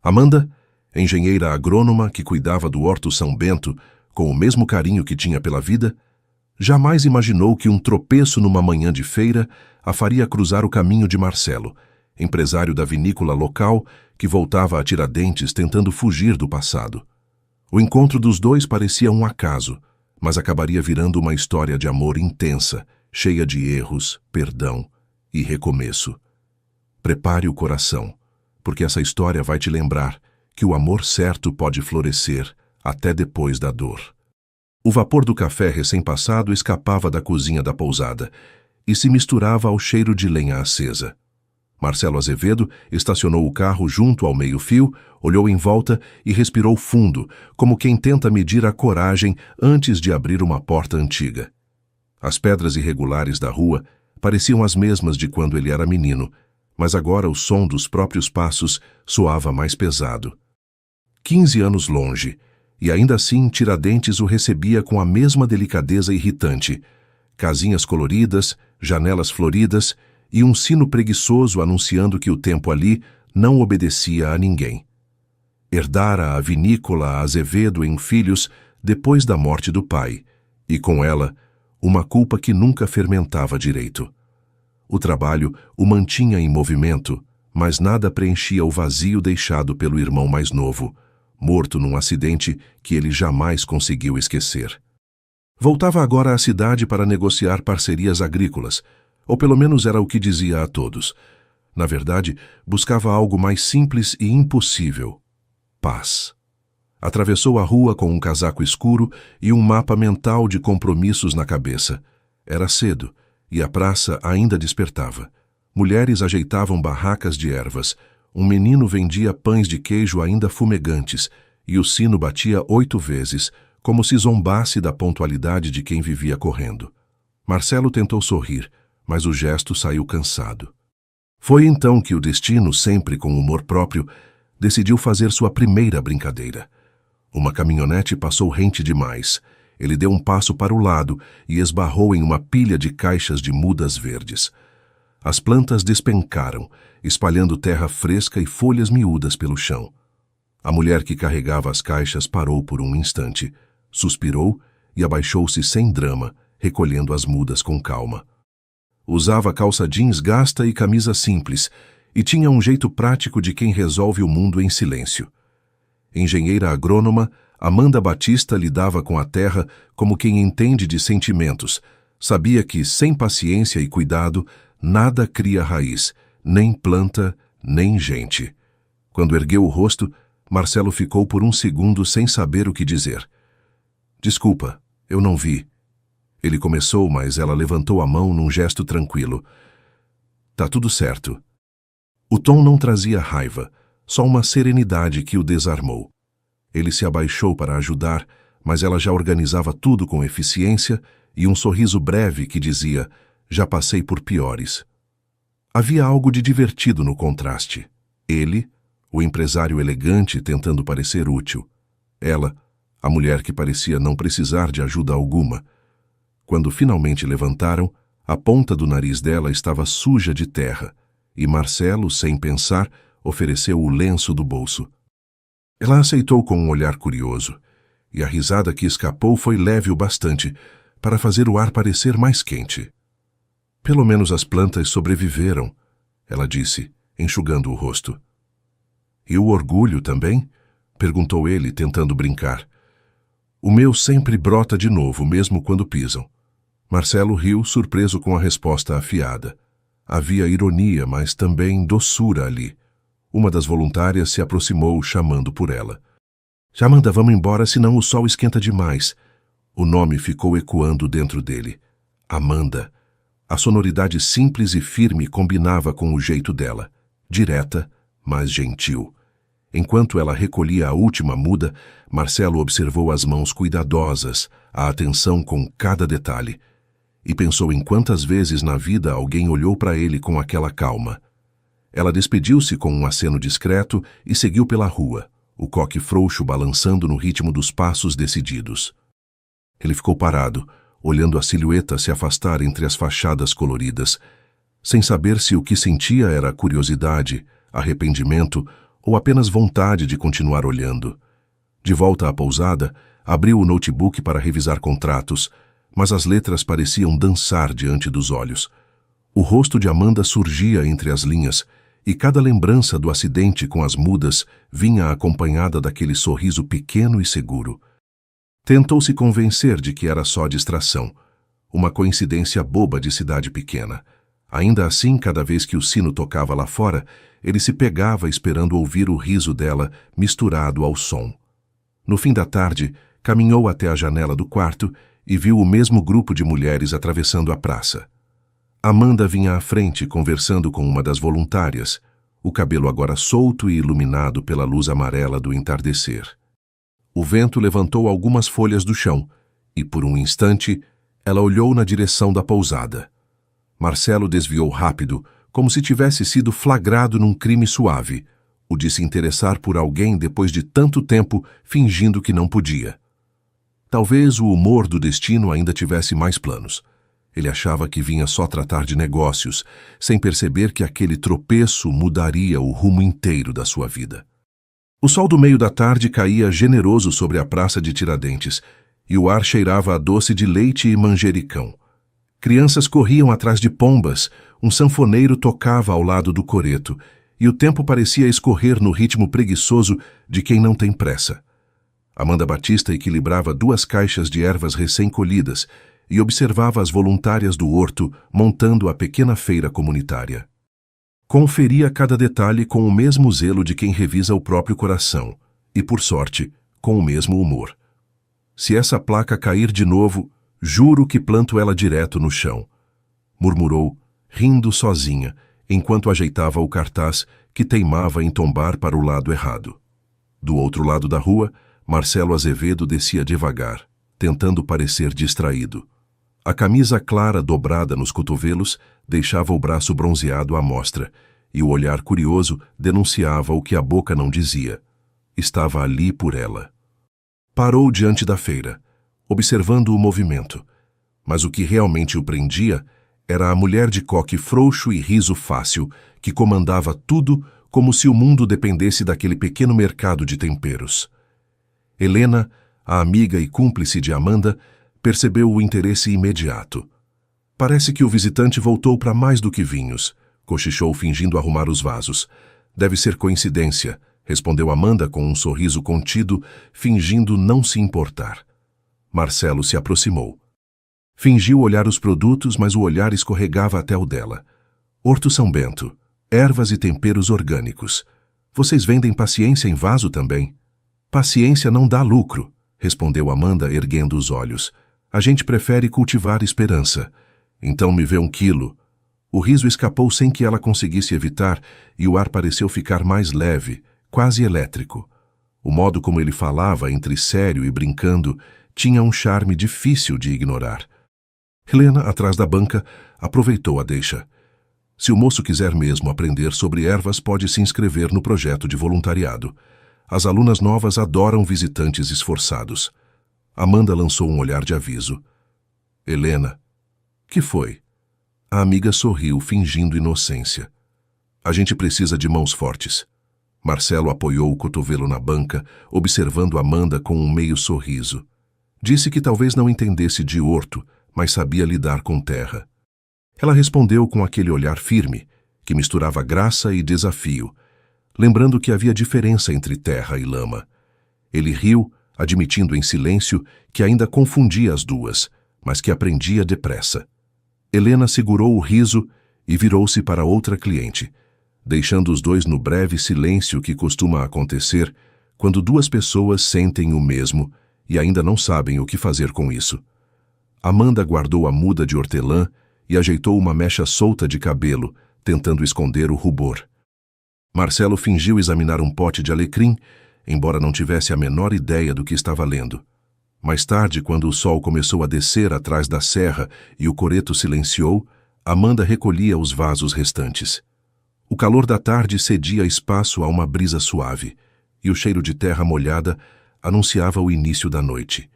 Amanda, engenheira agrônoma que cuidava do Horto São Bento com o mesmo carinho que tinha pela vida, jamais imaginou que um tropeço numa manhã de feira a faria cruzar o caminho de Marcelo, empresário da vinícola local que voltava a Tiradentes tentando fugir do passado. O encontro dos dois parecia um acaso, mas acabaria virando uma história de amor intensa, cheia de erros, perdão e recomeço. Prepare o coração, porque essa história vai te lembrar que o amor certo pode florescer até depois da dor. O vapor do café recém-passado escapava da cozinha da pousada e se misturava ao cheiro de lenha acesa. Marcelo Azevedo estacionou o carro junto ao meio-fio, olhou em volta e respirou fundo, como quem tenta medir a coragem antes de abrir uma porta antiga. As pedras irregulares da rua pareciam as mesmas de quando ele era menino, mas agora o som dos próprios passos soava mais pesado. 15 anos longe, e ainda assim Tiradentes o recebia com a mesma delicadeza irritante. Casinhas coloridas, janelas floridas e um sino preguiçoso anunciando que o tempo ali não obedecia a ninguém. Herdara a vinícola Azevedo em Filhos depois da morte do pai, e com ela, uma culpa que nunca fermentava direito. O trabalho o mantinha em movimento, mas nada preenchia o vazio deixado pelo irmão mais novo, morto num acidente que ele jamais conseguiu esquecer. Voltava agora à cidade para negociar parcerias agrícolas, ou pelo menos era o que dizia a todos. Na verdade, buscava algo mais simples e impossível: paz. Atravessou a rua com um casaco escuro e um mapa mental de compromissos na cabeça. Era cedo, e a praça ainda despertava. Mulheres ajeitavam barracas de ervas, um menino vendia pães de queijo ainda fumegantes, e o sino batia 8 vezes, como se zombasse da pontualidade de quem vivia correndo. Marcelo tentou sorrir, mas o gesto saiu cansado. Foi então que o destino, sempre com humor próprio, decidiu fazer sua primeira brincadeira. Uma caminhonete passou rente demais. Ele deu um passo para o lado e esbarrou em uma pilha de caixas de mudas verdes. As plantas despencaram, espalhando terra fresca e folhas miúdas pelo chão. A mulher que carregava as caixas parou por um instante, suspirou e abaixou-se sem drama, recolhendo as mudas com calma. Usava calça jeans gasta e camisa simples, e tinha um jeito prático de quem resolve o mundo em silêncio. Engenheira agrônoma, Amanda Batista lidava com a terra como quem entende de sentimentos. Sabia que, sem paciência e cuidado, nada cria raiz, nem planta, nem gente. Quando ergueu o rosto, Marcelo ficou por um segundo sem saber o que dizer. Desculpa, eu não vi. Ele começou, mas ela levantou a mão num gesto tranquilo. Tá tudo certo. O tom não trazia raiva, só uma serenidade que o desarmou. Ele se abaixou para ajudar, mas ela já organizava tudo com eficiência e um sorriso breve que dizia: já passei por piores. Havia algo de divertido no contraste. Ele, o empresário elegante tentando parecer útil. Ela, a mulher que parecia não precisar de ajuda alguma. Quando finalmente levantaram, a ponta do nariz dela estava suja de terra, e Marcelo, sem pensar, ofereceu o lenço do bolso. Ela aceitou com um olhar curioso, e a risada que escapou foi leve o bastante para fazer o ar parecer mais quente. Pelo menos as plantas sobreviveram, ela disse, enxugando o rosto. E o orgulho também? Perguntou ele, tentando brincar. O meu sempre brota de novo, mesmo quando pisam. Marcelo riu, surpreso com a resposta afiada. Havia ironia, mas também doçura ali. Uma das voluntárias se aproximou, chamando por ela. Amanda, vamos embora, senão o sol esquenta demais. O nome ficou ecoando dentro dele. Amanda. A sonoridade simples e firme combinava com o jeito dela. Direta, mas gentil. Enquanto ela recolhia a última muda, Marcelo observou as mãos cuidadosas, a atenção com cada detalhe. E pensou em quantas vezes na vida alguém olhou para ele com aquela calma. Ela despediu-se com um aceno discreto e seguiu pela rua, o coque frouxo balançando no ritmo dos passos decididos. Ele ficou parado, olhando a silhueta se afastar entre as fachadas coloridas, sem saber se o que sentia era curiosidade, arrependimento ou apenas vontade de continuar olhando. De volta à pousada, abriu o notebook para revisar contratos, mas as letras pareciam dançar diante dos olhos. O rosto de Amanda surgia entre as linhas, e cada lembrança do acidente com as mudas vinha acompanhada daquele sorriso pequeno e seguro. Tentou se convencer de que era só distração, uma coincidência boba de cidade pequena. Ainda assim, cada vez que o sino tocava lá fora, ele se pegava esperando ouvir o riso dela misturado ao som. No fim da tarde, caminhou até a janela do quarto e viu o mesmo grupo de mulheres atravessando a praça. Amanda vinha à frente conversando com uma das voluntárias, o cabelo agora solto e iluminado pela luz amarela do entardecer. O vento levantou algumas folhas do chão e, por um instante, ela olhou na direção da pousada. Marcelo desviou rápido, como se tivesse sido flagrado num crime suave, o de se interessar por alguém depois de tanto tempo fingindo que não podia. Talvez o humor do destino ainda tivesse mais planos. Ele achava que vinha só tratar de negócios, sem perceber que aquele tropeço mudaria o rumo inteiro da sua vida. O sol do meio da tarde caía generoso sobre a praça de Tiradentes, e o ar cheirava a doce de leite e manjericão. Crianças corriam atrás de pombas, um sanfoneiro tocava ao lado do coreto, e o tempo parecia escorrer no ritmo preguiçoso de quem não tem pressa. Amanda Batista equilibrava 2 caixas de ervas recém-colhidas e observava as voluntárias do horto montando a pequena feira comunitária. Conferia cada detalhe com o mesmo zelo de quem revisa o próprio coração, e, por sorte, com o mesmo humor. Se essa placa cair de novo, juro que planto ela direto no chão, murmurou, rindo sozinha, enquanto ajeitava o cartaz que teimava em tombar para o lado errado. Do outro lado da rua, Marcelo Azevedo descia devagar, tentando parecer distraído. A camisa clara dobrada nos cotovelos deixava o braço bronzeado à mostra, e o olhar curioso denunciava o que a boca não dizia. Estava ali por ela. Parou diante da feira, observando o movimento, mas o que realmente o prendia era a mulher de coque frouxo e riso fácil que comandava tudo como se o mundo dependesse daquele pequeno mercado de temperos. Helena, a amiga e cúmplice de Amanda, percebeu o interesse imediato. Parece que o visitante voltou para mais do que vinhos, cochichou fingindo arrumar os vasos. Deve ser coincidência, respondeu Amanda com um sorriso contido, fingindo não se importar. Marcelo se aproximou. Fingiu olhar os produtos, mas o olhar escorregava até o dela. Horto São Bento, ervas e temperos orgânicos. Vocês vendem paciência em vaso também? Paciência não dá lucro, respondeu Amanda erguendo os olhos. A gente prefere cultivar esperança. Então me vê 1 quilo. O riso escapou sem que ela conseguisse evitar e o ar pareceu ficar mais leve, quase elétrico. O modo como ele falava, entre sério e brincando, tinha um charme difícil de ignorar. Helena, atrás da banca, aproveitou a deixa. Se o moço quiser mesmo aprender sobre ervas, pode se inscrever no projeto de voluntariado. As alunas novas adoram visitantes esforçados. Amanda lançou um olhar de aviso. Helena. Que foi? A amiga sorriu, fingindo inocência. A gente precisa de mãos fortes. Marcelo apoiou o cotovelo na banca, observando Amanda com um meio sorriso. Disse que talvez não entendesse de horto, mas sabia lidar com terra. Ela respondeu com aquele olhar firme, que misturava graça e desafio, lembrando que havia diferença entre terra e lama. Ele riu, admitindo em silêncio que ainda confundia as duas, mas que aprendia depressa. Helena segurou o riso e virou-se para outra cliente, deixando os dois no breve silêncio que costuma acontecer quando 2 pessoas sentem o mesmo e ainda não sabem o que fazer com isso. Amanda guardou a muda de hortelã e ajeitou uma mecha solta de cabelo, tentando esconder o rubor. Marcelo fingiu examinar um pote de alecrim, embora não tivesse a menor ideia do que estava lendo. Mais tarde, quando o sol começou a descer atrás da serra e o coreto silenciou, Amanda recolhia os vasos restantes. O calor da tarde cedia espaço a uma brisa suave, e o cheiro de terra molhada anunciava o início da noite.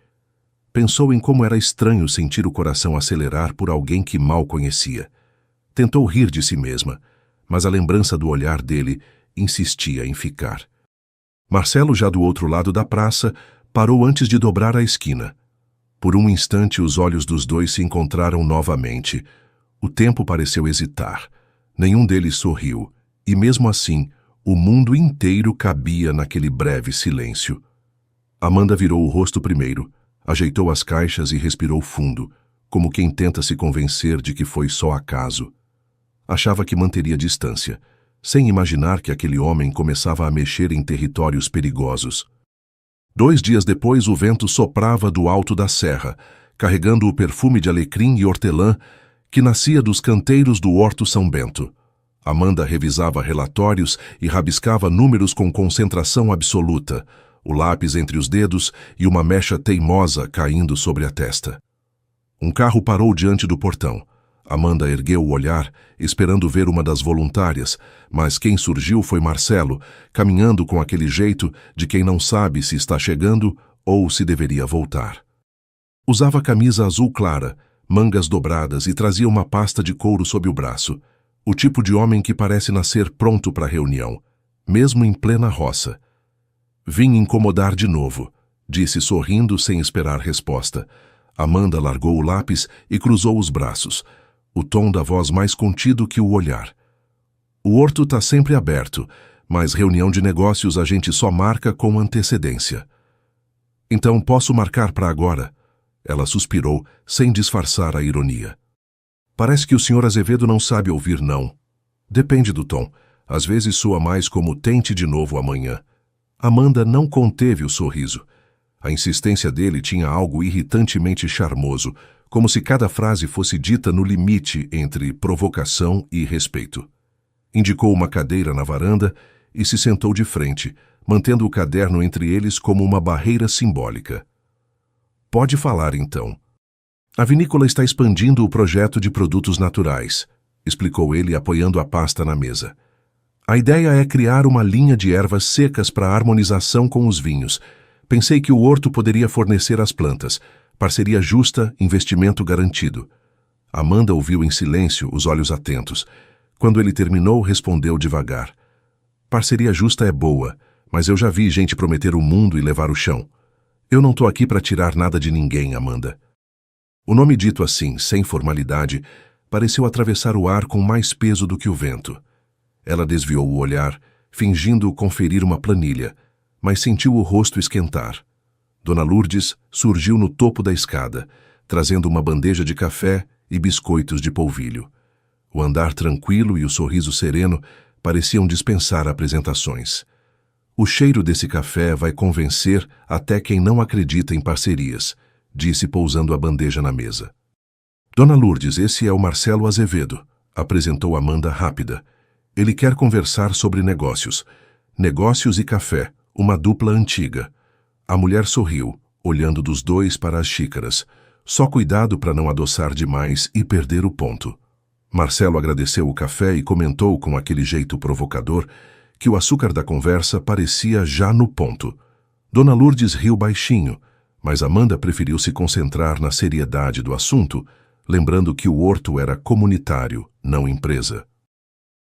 Pensou em como era estranho sentir o coração acelerar por alguém que mal conhecia. Tentou rir de si mesma, mas a lembrança do olhar dele insistia em ficar. Marcelo, já do outro lado da praça, parou antes de dobrar a esquina. Por um instante, os olhos dos dois se encontraram novamente. O tempo pareceu hesitar. Nenhum deles sorriu, e mesmo assim, o mundo inteiro cabia naquele breve silêncio. Amanda virou o rosto primeiro, ajeitou as caixas e respirou fundo, como quem tenta se convencer de que foi só acaso. Achava que manteria distância, sem imaginar que aquele homem começava a mexer em territórios perigosos. 2 dias depois, o vento soprava do alto da serra, carregando o perfume de alecrim e hortelã que nascia dos canteiros do Horto São Bento. Amanda revisava relatórios e rabiscava números com concentração absoluta, o lápis entre os dedos e uma mecha teimosa caindo sobre a testa. Um carro parou diante do portão. Amanda ergueu o olhar, esperando ver uma das voluntárias, mas quem surgiu foi Marcelo, caminhando com aquele jeito de quem não sabe se está chegando ou se deveria voltar. Usava camisa azul clara, mangas dobradas e trazia uma pasta de couro sob o braço, o tipo de homem que parece nascer pronto para a reunião, mesmo em plena roça. Vim incomodar de novo, disse sorrindo sem esperar resposta. Amanda largou o lápis e cruzou os braços, o tom da voz mais contido que o olhar. O horto está sempre aberto, mas reunião de negócios a gente só marca com antecedência. Então posso marcar para agora? Ela suspirou, sem disfarçar a ironia. Parece que o Sr. Azevedo não sabe ouvir não. Depende do tom. Às vezes soa mais como tente de novo amanhã. Amanda não conteve o sorriso. A insistência dele tinha algo irritantemente charmoso, como se cada frase fosse dita no limite entre provocação e respeito. Indicou uma cadeira na varanda e se sentou de frente, mantendo o caderno entre eles como uma barreira simbólica. Pode falar, então. A vinícola está expandindo o projeto de produtos naturais, explicou ele, apoiando a pasta na mesa. A ideia é criar uma linha de ervas secas para harmonização com os vinhos. Pensei que o horto poderia fornecer as plantas. Parceria justa, investimento garantido. Amanda ouviu em silêncio, os olhos atentos. Quando ele terminou, respondeu devagar. Parceria justa é boa, mas eu já vi gente prometer o mundo e levar o chão. Eu não estou aqui para tirar nada de ninguém, Amanda. O nome dito assim, sem formalidade, pareceu atravessar o ar com mais peso do que o vento. Ela desviou o olhar, fingindo conferir uma planilha, mas sentiu o rosto esquentar. Dona Lourdes surgiu no topo da escada, trazendo uma bandeja de café e biscoitos de polvilho. O andar tranquilo e o sorriso sereno pareciam dispensar apresentações. O cheiro desse café vai convencer até quem não acredita em parcerias, disse pousando a bandeja na mesa. Dona Lourdes, esse é o Marcelo Azevedo, apresentou Amanda rápida. Ele quer conversar sobre negócios. Negócios e café, uma dupla antiga. A mulher sorriu, olhando dos dois para as xícaras. Só cuidado para não adoçar demais e perder o ponto. Marcelo agradeceu o café e comentou com aquele jeito provocador que o açúcar da conversa parecia já no ponto. Dona Lourdes riu baixinho, mas Amanda preferiu se concentrar na seriedade do assunto, lembrando que o horto era comunitário, não empresa.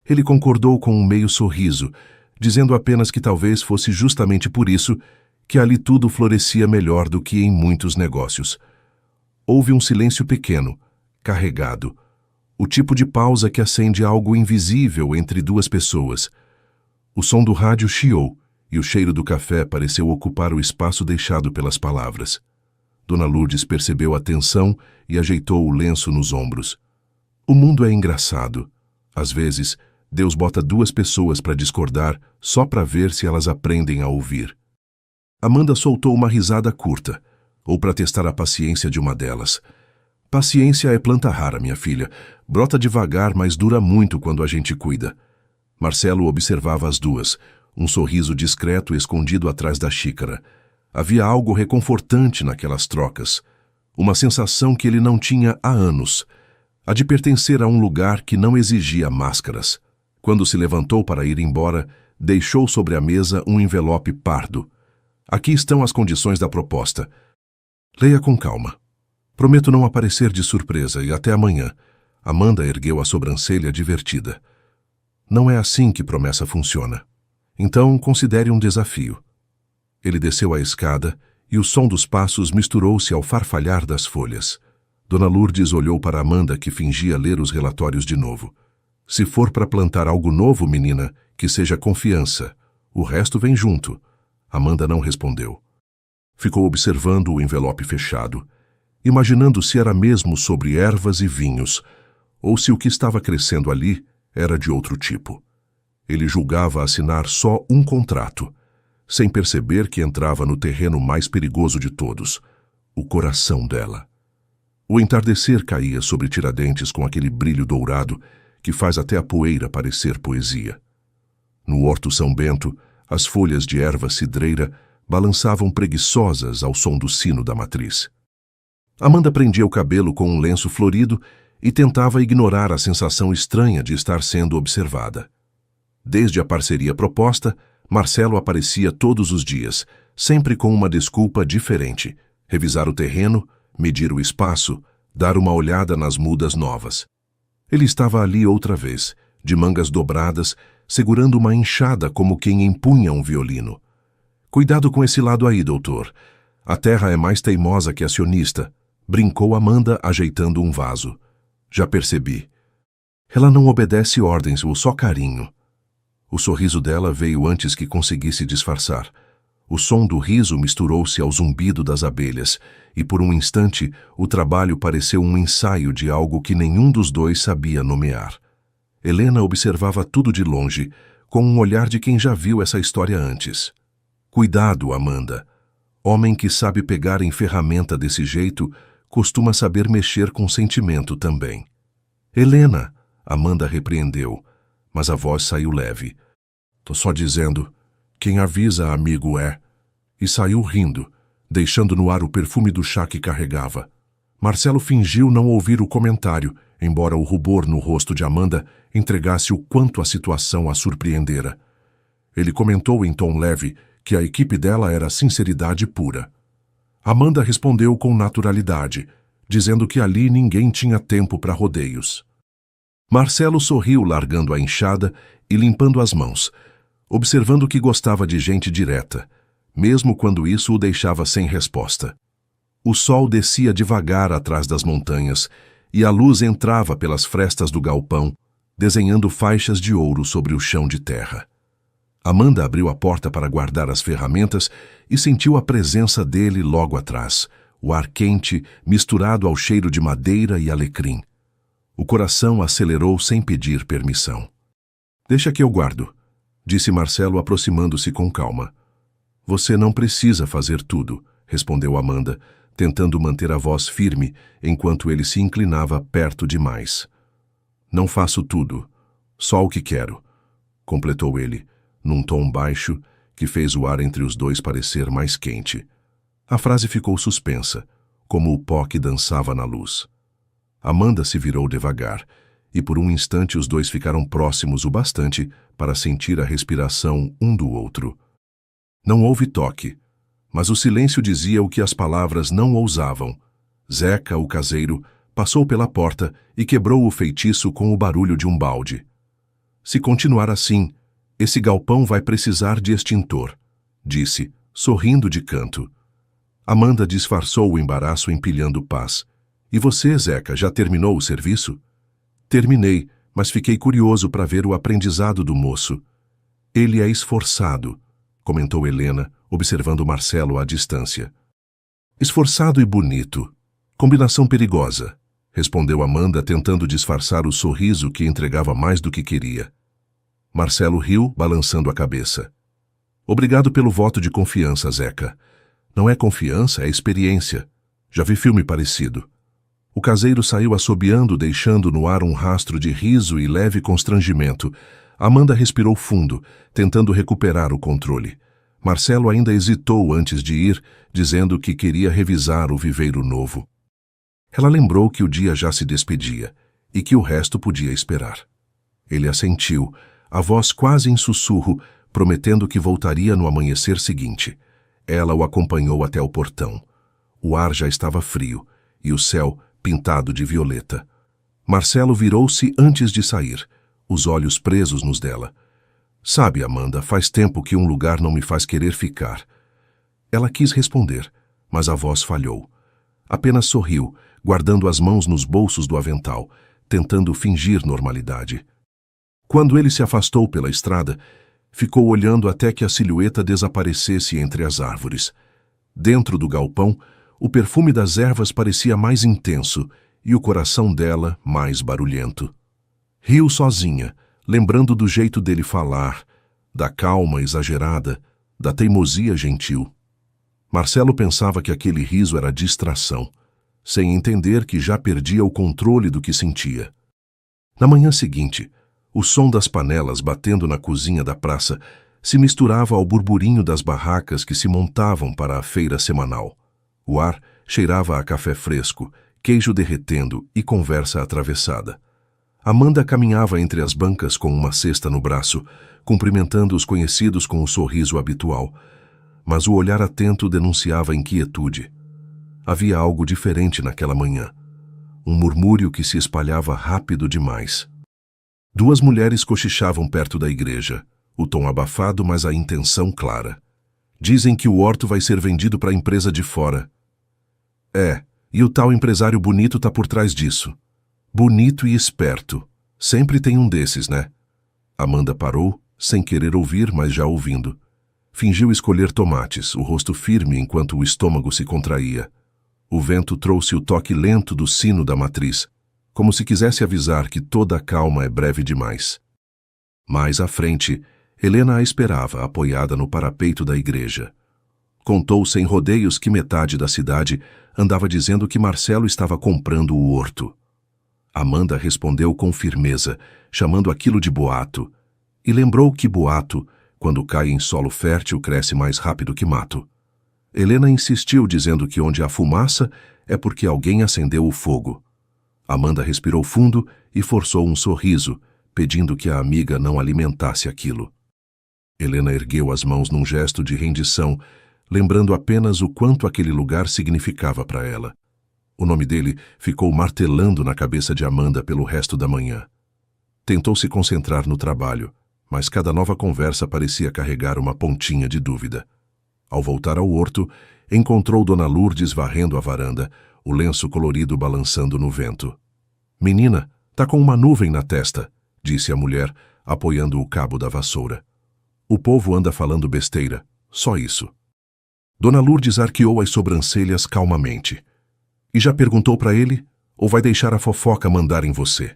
Ele concordou com um meio sorriso, dizendo apenas que talvez fosse justamente por isso que ali tudo florescia melhor do que em muitos negócios. Houve um silêncio pequeno, carregado, o tipo de pausa que acende algo invisível entre duas pessoas. O som do rádio chiou e o cheiro do café pareceu ocupar o espaço deixado pelas palavras. Dona Lourdes percebeu a tensão e ajeitou o lenço nos ombros. O mundo é engraçado. Às vezes, Deus bota duas pessoas para discordar só para ver se elas aprendem a ouvir. Amanda soltou uma risada curta, ou para testar a paciência de uma delas. Paciência é planta rara, minha filha. Brota devagar, mas dura muito quando a gente cuida. Marcelo observava as duas, um sorriso discreto escondido atrás da xícara. Havia algo reconfortante naquelas trocas, uma sensação que ele não tinha há anos, a de pertencer a um lugar que não exigia máscaras. Quando se levantou para ir embora, deixou sobre a mesa um envelope pardo. Aqui estão as condições da proposta. Leia com calma. Prometo não aparecer de surpresa e até amanhã. Amanda ergueu a sobrancelha divertida. Não é assim que promessa funciona. Então considere um desafio. Ele desceu a escada e o som dos passos misturou-se ao farfalhar das folhas. Dona Lourdes olhou para Amanda, que fingia ler os relatórios de novo. Se for para plantar algo novo, menina, que seja confiança. O resto vem junto. Amanda não respondeu. Ficou observando o envelope fechado, imaginando se era mesmo sobre ervas e vinhos, ou se o que estava crescendo ali era de outro tipo. Ele julgava assinar só um contrato, sem perceber que entrava no terreno mais perigoso de todos, o coração dela. O entardecer caía sobre Tiradentes com aquele brilho dourado que faz até a poeira parecer poesia. No Horto São Bento, as folhas de erva cidreira balançavam preguiçosas ao som do sino da matriz. Amanda prendia o cabelo com um lenço florido e tentava ignorar a sensação estranha de estar sendo observada. Desde a parceria proposta, Marcelo aparecia todos os dias, sempre com uma desculpa diferente: revisar o terreno, medir o espaço, dar uma olhada nas mudas novas. Ele estava ali outra vez, de mangas dobradas, segurando uma enxada como quem empunha um violino. Cuidado com esse lado aí, doutor. A terra é mais teimosa que acionista, brincou Amanda, ajeitando um vaso. Já percebi. Ela não obedece ordens, ou só carinho. O sorriso dela veio antes que conseguisse disfarçar. O som do riso misturou-se ao zumbido das abelhas, e por um instante o trabalho pareceu um ensaio de algo que nenhum dos dois sabia nomear. Helena observava tudo de longe, com um olhar de quem já viu essa história antes. Cuidado, Amanda. Homem que sabe pegar em ferramenta desse jeito costuma saber mexer com sentimento também. Helena, Amanda repreendeu, mas a voz saiu leve. Tô só dizendo, quem avisa amigo é. E saiu rindo, deixando no ar o perfume do chá que carregava. Marcelo fingiu não ouvir o comentário, embora o rubor no rosto de Amanda entregasse o quanto a situação a surpreendera. Ele comentou em tom leve que a equipe dela era sinceridade pura. Amanda respondeu com naturalidade, dizendo que ali ninguém tinha tempo para rodeios. Marcelo sorriu, largando a enxada e limpando as mãos, observando que gostava de gente direta, mesmo quando isso o deixava sem resposta. O sol descia devagar atrás das montanhas e a luz entrava pelas frestas do galpão, desenhando faixas de ouro sobre o chão de terra. Amanda abriu a porta para guardar as ferramentas e sentiu a presença dele logo atrás, o ar quente misturado ao cheiro de madeira e alecrim. O coração acelerou sem pedir permissão. Deixa que eu guardo, disse Marcelo, aproximando-se com calma. Você não precisa fazer tudo, respondeu Amanda, tentando manter a voz firme enquanto ele se inclinava perto demais. Não faço tudo, só o que quero, completou ele, num tom baixo que fez o ar entre os dois parecer mais quente. A frase ficou suspensa, como o pó que dançava na luz. Amanda se virou devagar, e por um instante os dois ficaram próximos o bastante para sentir a respiração um do outro. Não houve toque, mas o silêncio dizia o que as palavras não ousavam. Zeca, o caseiro, passou pela porta e quebrou o feitiço com o barulho de um balde. Se continuar assim, esse galpão vai precisar de extintor, disse, sorrindo de canto. Amanda disfarçou o embaraço empilhando pás. E você, Zeca, já terminou o serviço? Terminei, mas fiquei curioso para ver o aprendizado do moço. Ele é esforçado, comentou Helena, observando Marcelo à distância. Esforçado e bonito. Combinação perigosa, respondeu Amanda, tentando disfarçar o sorriso que entregava mais do que queria. Marcelo riu, balançando a cabeça. Obrigado pelo voto de confiança, Zeca. Não é confiança, é experiência. Já vi filme parecido. O caseiro saiu assobiando, deixando no ar um rastro de riso e leve constrangimento. Amanda respirou fundo, tentando recuperar o controle. Marcelo ainda hesitou antes de ir, dizendo que queria revisar o viveiro novo. Ela lembrou que o dia já se despedia e que o resto podia esperar. Ele assentiu, a voz quase em sussurro, prometendo que voltaria no amanhecer seguinte. Ela o acompanhou até o portão. O ar já estava frio e o céu pintado de violeta. Marcelo virou-se antes de sair, os olhos presos nos dela. Sabe, Amanda, faz tempo que um lugar não me faz querer ficar. Ela quis responder, mas a voz falhou. Apenas sorriu, guardando as mãos nos bolsos do avental, tentando fingir normalidade. Quando ele se afastou pela estrada, ficou olhando até que a silhueta desaparecesse entre as árvores. Dentro do galpão, o perfume das ervas parecia mais intenso e o coração dela mais barulhento. Riu sozinha, lembrando do jeito dele falar, da calma exagerada, da teimosia gentil. Marcelo pensava que aquele riso era distração, sem entender que já perdia o controle do que sentia. Na manhã seguinte, o som das panelas batendo na cozinha da praça se misturava ao burburinho das barracas que se montavam para a feira semanal. O ar cheirava a café fresco, queijo derretendo e conversa atravessada. Amanda caminhava entre as bancas com uma cesta no braço, cumprimentando os conhecidos com o sorriso habitual, mas o olhar atento denunciava inquietude. Havia algo diferente naquela manhã. Um murmúrio que se espalhava rápido demais. Duas mulheres cochichavam perto da igreja, o tom abafado, mas a intenção clara. Dizem que o horto vai ser vendido para a empresa de fora. E o tal empresário bonito tá por trás disso. Bonito e esperto. Sempre tem um desses, né? Amanda parou, sem querer ouvir, mas já ouvindo. Fingiu escolher tomates, o rosto firme enquanto o estômago se contraía. O vento trouxe o toque lento do sino da matriz, como se quisesse avisar que toda a calma é breve demais. Mais à frente, Helena a esperava, apoiada no parapeito da igreja. Contou sem rodeios que metade da cidade andava dizendo que Marcelo estava comprando o horto. Amanda respondeu com firmeza, chamando aquilo de boato, e lembrou que boato, quando cai em solo fértil, cresce mais rápido que mato. Helena insistiu, dizendo que onde há fumaça é porque alguém acendeu o fogo. Amanda respirou fundo e forçou um sorriso, pedindo que a amiga não alimentasse aquilo. Helena ergueu as mãos num gesto de rendição, lembrando apenas o quanto aquele lugar significava para ela. O nome dele ficou martelando na cabeça de Amanda pelo resto da manhã. Tentou se concentrar no trabalho, mas cada nova conversa parecia carregar uma pontinha de dúvida. Ao voltar ao horto, encontrou Dona Lourdes varrendo a varanda, o lenço colorido balançando no vento. "Menina, tá com uma nuvem na testa", disse a mulher, apoiando o cabo da vassoura. "O povo anda falando besteira, só isso." Dona Lourdes arqueou as sobrancelhas calmamente. "E já perguntou para ele? Ou vai deixar a fofoca mandar em você?"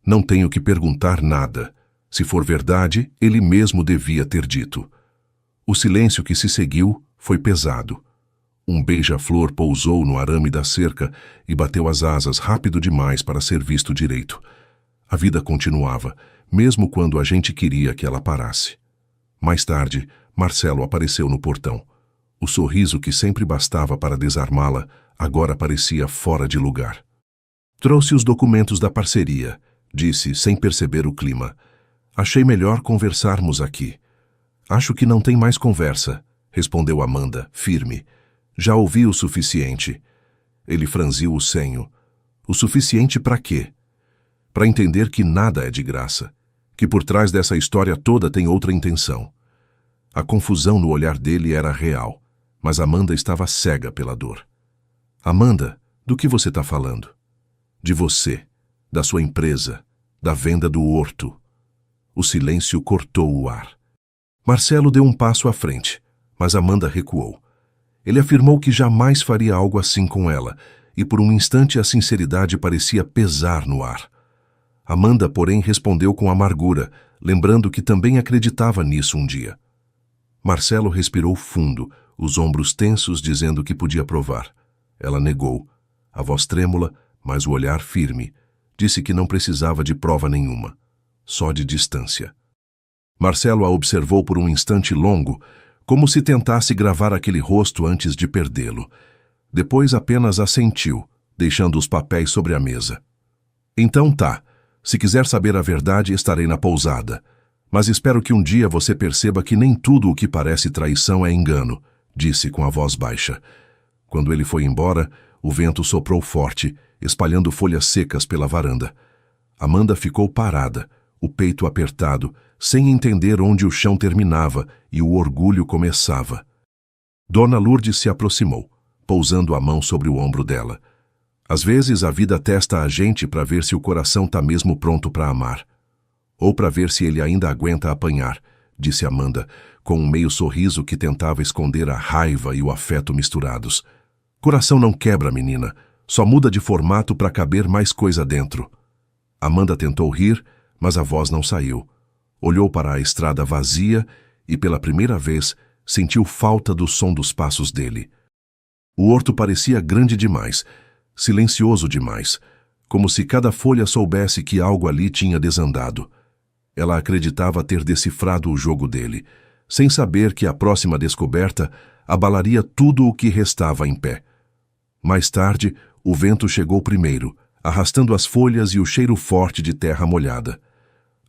"Não tenho que perguntar nada. Se for verdade, ele mesmo devia ter dito." O silêncio que se seguiu foi pesado. Um beija-flor pousou no arame da cerca e bateu as asas rápido demais para ser visto direito. A vida continuava, mesmo quando a gente queria que ela parasse. Mais tarde, Marcelo apareceu no portão. O sorriso que sempre bastava para desarmá-la agora parecia fora de lugar. "Trouxe os documentos da parceria", disse, sem perceber o clima. "Achei melhor conversarmos aqui." "Acho que não tem mais conversa", respondeu Amanda, firme. "Já ouvi o suficiente." Ele franziu o senho. "O suficiente para quê?" "Para entender que nada é de graça, que por trás dessa história toda tem outra intenção." A confusão no olhar dele era real, mas Amanda estava cega pela dor. "Amanda, do que você está falando?" "De você, da sua empresa, da venda do horto." O silêncio cortou o ar. Marcelo deu um passo à frente, mas Amanda recuou. Ele afirmou que jamais faria algo assim com ela, e por um instante a sinceridade parecia pesar no ar. Amanda, porém, respondeu com amargura, lembrando que também acreditava nisso um dia. Marcelo respirou fundo, os ombros tensos, dizendo que podia provar. Ela negou, a voz trêmula, mas o olhar firme. Disse que não precisava de prova nenhuma, só de distância. Marcelo a observou por um instante longo, como se tentasse gravar aquele rosto antes de perdê-lo. Depois apenas assentiu, deixando os papéis sobre a mesa. "Então tá, se quiser saber a verdade, estarei na pousada. Mas espero que um dia você perceba que nem tudo o que parece traição é engano", disse com a voz baixa. Quando ele foi embora, o vento soprou forte, espalhando folhas secas pela varanda. Amanda ficou parada, o peito apertado, sem entender onde o chão terminava e o orgulho começava. Dona Lourdes se aproximou, pousando a mão sobre o ombro dela. Às vezes a vida testa a gente para ver se o coração tá mesmo pronto para amar. Ou para ver se ele ainda aguenta apanhar, disse Amanda, com um meio sorriso que tentava esconder a raiva e o afeto misturados. Coração não quebra, menina, só muda de formato para caber mais coisa dentro. Amanda tentou rir, mas a voz não saiu. Olhou para a estrada vazia e, pela primeira vez, sentiu falta do som dos passos dele. O horto parecia grande demais, silencioso demais, como se cada folha soubesse que algo ali tinha desandado. Ela acreditava ter decifrado o jogo dele, sem saber que a próxima descoberta abalaria tudo o que restava em pé. Mais tarde, o vento chegou primeiro, arrastando as folhas e o cheiro forte de terra molhada.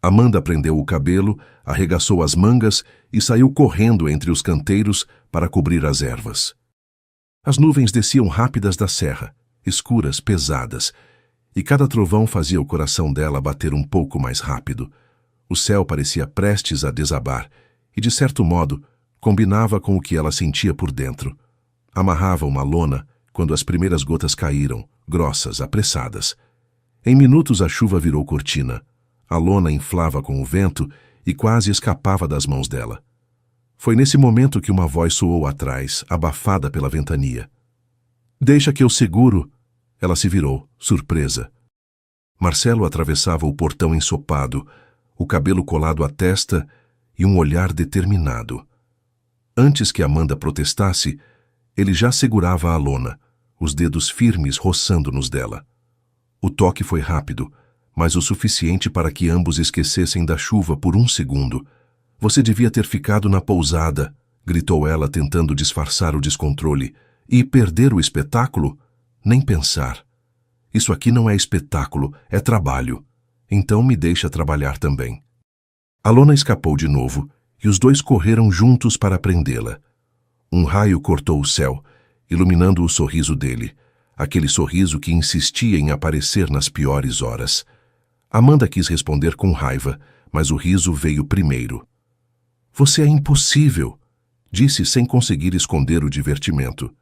Amanda prendeu o cabelo, arregaçou as mangas e saiu correndo entre os canteiros para cobrir as ervas. As nuvens desciam rápidas da serra, escuras, pesadas, e cada trovão fazia o coração dela bater um pouco mais rápido. O céu parecia prestes a desabar e, de certo modo, combinava com o que ela sentia por dentro. Amarrava uma lona quando as primeiras gotas caíram, grossas, apressadas. Em minutos a chuva virou cortina. A lona inflava com o vento e quase escapava das mãos dela. Foi nesse momento que uma voz soou atrás, abafada pela ventania. Deixa que eu seguro. Ela se virou, surpresa. Marcelo atravessava o portão ensopado, o cabelo colado à testa e um olhar determinado. Antes que Amanda protestasse, ele já segurava a lona, os dedos firmes roçando nos dela. O toque foi rápido, mas o suficiente para que ambos esquecessem da chuva por um segundo. Você devia ter ficado na pousada, gritou ela tentando disfarçar o descontrole. E perder o espetáculo? Nem pensar. Isso aqui não é espetáculo, é trabalho. Então me deixa trabalhar também. A lona escapou de novo e os dois correram juntos para prendê-la. Um raio cortou o céu, iluminando o sorriso dele, aquele sorriso que insistia em aparecer nas piores horas. Amanda quis responder com raiva, mas o riso veio primeiro. Você é impossível, disse sem conseguir esconder o divertimento.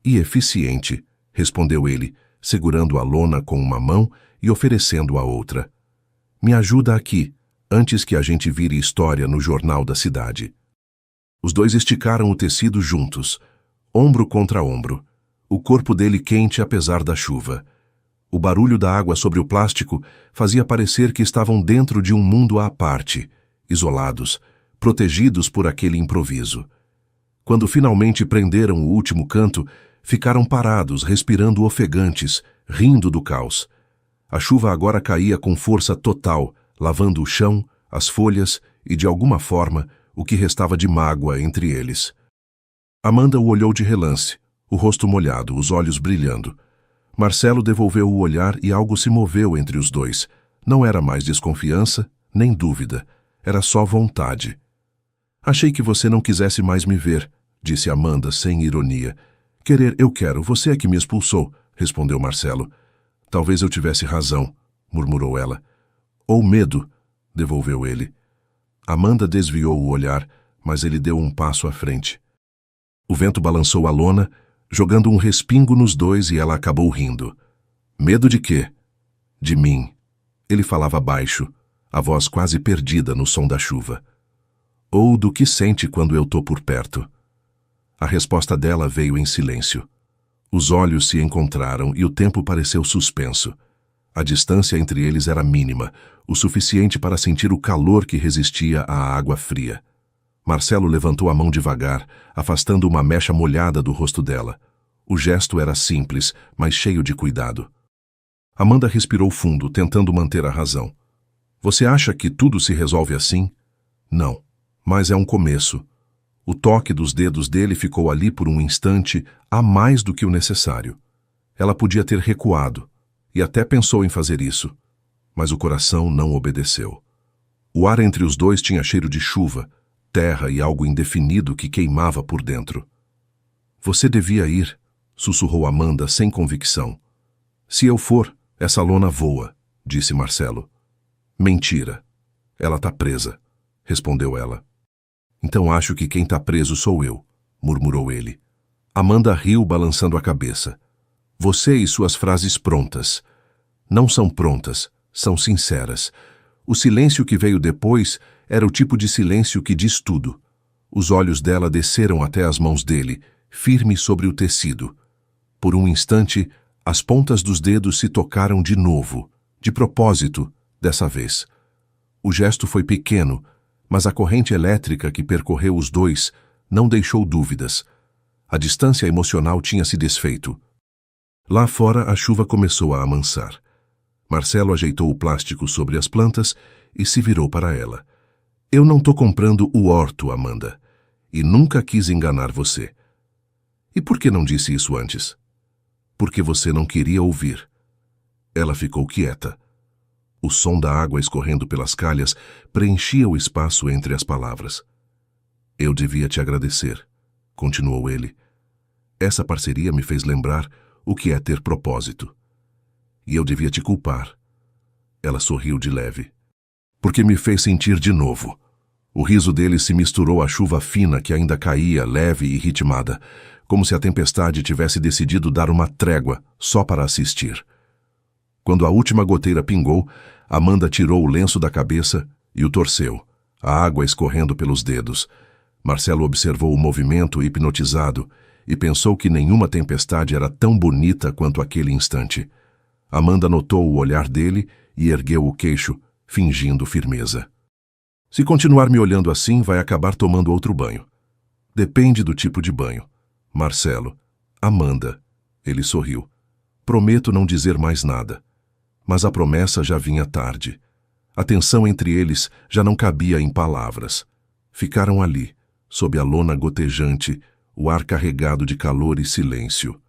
E eficiente, respondeu ele, segurando a lona com uma mão e oferecendo a outra. Me ajuda aqui, antes que a gente vire história no jornal da cidade. Os dois esticaram o tecido juntos, ombro contra ombro, o corpo dele quente apesar da chuva. O barulho da água sobre o plástico fazia parecer que estavam dentro de um mundo à parte, isolados, protegidos por aquele improviso. Quando finalmente prenderam o último canto, ficaram parados, respirando ofegantes, rindo do caos. A chuva agora caía com força total, lavando o chão, as folhas e, de alguma forma, o que restava de mágoa entre eles. Amanda o olhou de relance, o rosto molhado, os olhos brilhando. Marcelo devolveu o olhar e algo se moveu entre os dois. Não era mais desconfiança, nem dúvida. Era só vontade. Achei que você não quisesse mais me ver, disse Amanda sem ironia. Querer eu quero, você é que me expulsou, respondeu Marcelo. Talvez eu tivesse razão, murmurou ela. Ou medo, devolveu ele. Amanda desviou o olhar, mas ele deu um passo à frente. O vento balançou a lona, jogando um respingo nos dois e ela acabou rindo. Medo de quê? De mim. Ele falava baixo, a voz quase perdida no som da chuva. Ou do que sente quando eu tô por perto. A resposta dela veio em silêncio. Os olhos se encontraram e o tempo pareceu suspenso. A distância entre eles era mínima, o suficiente para sentir o calor que resistia à água fria. Marcelo levantou a mão devagar, afastando uma mecha molhada do rosto dela. O gesto era simples, mas cheio de cuidado. Amanda respirou fundo, tentando manter a razão. Você acha que tudo se resolve assim? Não, mas é um começo. O toque dos dedos dele ficou ali por um instante, a mais do que o necessário. Ela podia ter recuado, e até pensou em fazer isso, mas o coração não obedeceu. O ar entre os dois tinha cheiro de chuva, terra e algo indefinido que queimava por dentro. Você devia ir, sussurrou Amanda sem convicção. Se eu for, essa lona voa, disse Marcelo. Mentira, Ela tá presa, respondeu ela. Então acho que quem tá preso sou eu, murmurou ele. Amanda riu, balançando a cabeça. Você e suas frases prontas. Não são prontas, são sinceras. O silêncio que veio depois era o tipo de silêncio que diz tudo. Os olhos dela desceram até as mãos dele, firmes sobre o tecido. Por um instante, as pontas dos dedos se tocaram de novo, de propósito, dessa vez. O gesto foi pequeno, mas a corrente elétrica que percorreu os dois não deixou dúvidas. A distância emocional tinha se desfeito. Lá fora, a chuva começou a amansar. Marcelo ajeitou o plástico sobre as plantas e se virou para ela. Eu não tô comprando o horto, Amanda, e nunca quis enganar você. E por que não disse isso antes? Porque você não queria ouvir. Ela ficou quieta. O som da água escorrendo pelas calhas preenchia o espaço entre as palavras. Eu devia te agradecer, continuou ele. Essa parceria me fez lembrar o que é ter propósito. E eu devia te culpar. Ela sorriu de leve. Porque me fez sentir de novo. O riso dele se misturou à chuva fina que ainda caía, leve e ritmada, como se a tempestade tivesse decidido dar uma trégua só para assistir. Quando a última goteira pingou, Amanda tirou o lenço da cabeça e o torceu, a água escorrendo pelos dedos. Marcelo observou o movimento hipnotizado e pensou que nenhuma tempestade era tão bonita quanto aquele instante. Amanda notou o olhar dele e ergueu o queixo, fingindo firmeza. Se continuar me olhando assim, vai acabar tomando outro banho. Depende do tipo de banho. Marcelo. Amanda. Ele sorriu. Prometo não dizer mais nada. Mas a promessa já vinha tarde. A tensão entre eles já não cabia em palavras. Ficaram ali, sob a lona gotejante, o ar carregado de calor e silêncio.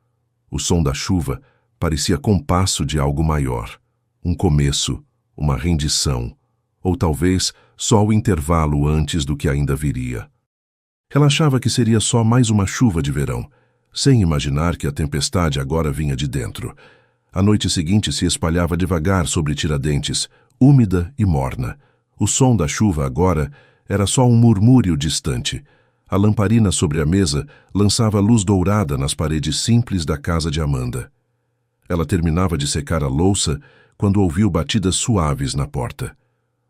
O som da chuva parecia compasso de algo maior. Um começo, uma rendição, ou talvez só o intervalo antes do que ainda viria. Relaxava que seria só mais uma chuva de verão, sem imaginar que a tempestade agora vinha de dentro. A noite seguinte se espalhava devagar sobre Tiradentes, úmida e morna. O som da chuva agora era só um murmúrio distante. A lamparina sobre a mesa lançava luz dourada nas paredes simples da casa de Amanda. Ela terminava de secar a louça quando ouviu batidas suaves na porta.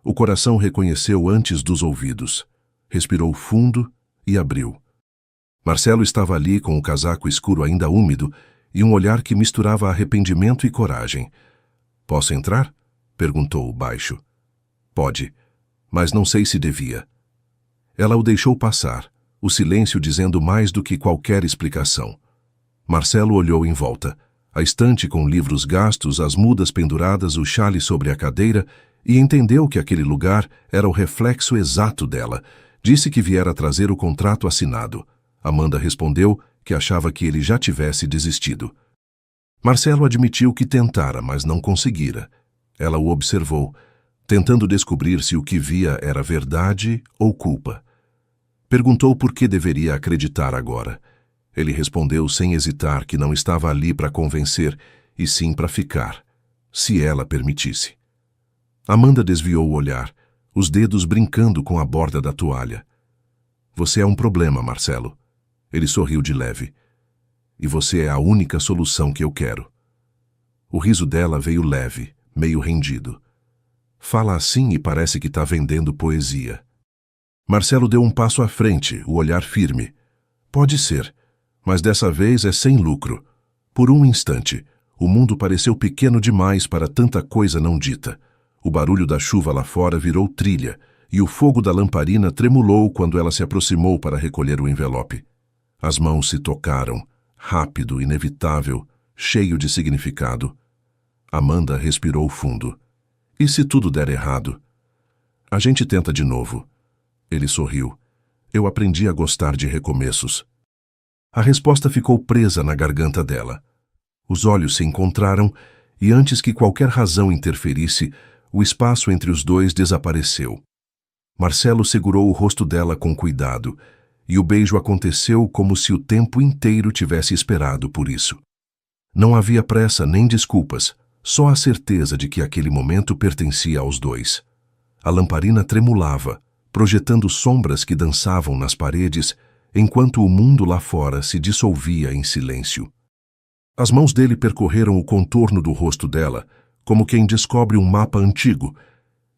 O coração reconheceu antes dos ouvidos. Respirou fundo e abriu. Marcelo estava ali com o casaco escuro ainda úmido e um olhar que misturava arrependimento e coragem. Posso entrar? Perguntou baixo. Pode, mas não sei se devia. Ela o deixou passar, o silêncio dizendo mais do que qualquer explicação. Marcelo olhou em volta. A estante com livros gastos, as mudas penduradas, o chale sobre a cadeira, e entendeu que aquele lugar era o reflexo exato dela. Disse que viera trazer o contrato assinado. Amanda respondeu que achava que ele já tivesse desistido. Marcelo admitiu que tentara, mas não conseguira. Ela o observou, tentando descobrir se o que via era verdade ou culpa. Perguntou por que deveria acreditar agora. Ele respondeu sem hesitar que não estava ali para convencer, e sim para ficar, se ela permitisse. Amanda desviou o olhar, os dedos brincando com a borda da toalha. Você é um problema, Marcelo. Ele sorriu de leve. E você é a única solução que eu quero. O riso dela veio leve, meio rendido. Fala assim e parece que está vendendo poesia. Marcelo deu um passo à frente, o olhar firme. Pode ser, mas dessa vez é sem lucro. Por um instante, o mundo pareceu pequeno demais para tanta coisa não dita. O barulho da chuva lá fora virou trilha, e o fogo da lamparina tremulou quando ela se aproximou para recolher o envelope. As mãos se tocaram, rápido, inevitável, cheio de significado. Amanda respirou fundo. E se tudo der errado? A gente tenta de novo. Ele sorriu. Eu aprendi a gostar de recomeços. A resposta ficou presa na garganta dela. Os olhos se encontraram e antes que qualquer razão interferisse, o espaço entre os dois desapareceu. Marcelo segurou o rosto dela com cuidado, e o beijo aconteceu como se o tempo inteiro tivesse esperado por isso. Não havia pressa nem desculpas, só a certeza de que aquele momento pertencia aos dois. A lamparina tremulava, projetando sombras que dançavam nas paredes, enquanto o mundo lá fora se dissolvia em silêncio. As mãos dele percorreram o contorno do rosto dela, como quem descobre um mapa antigo,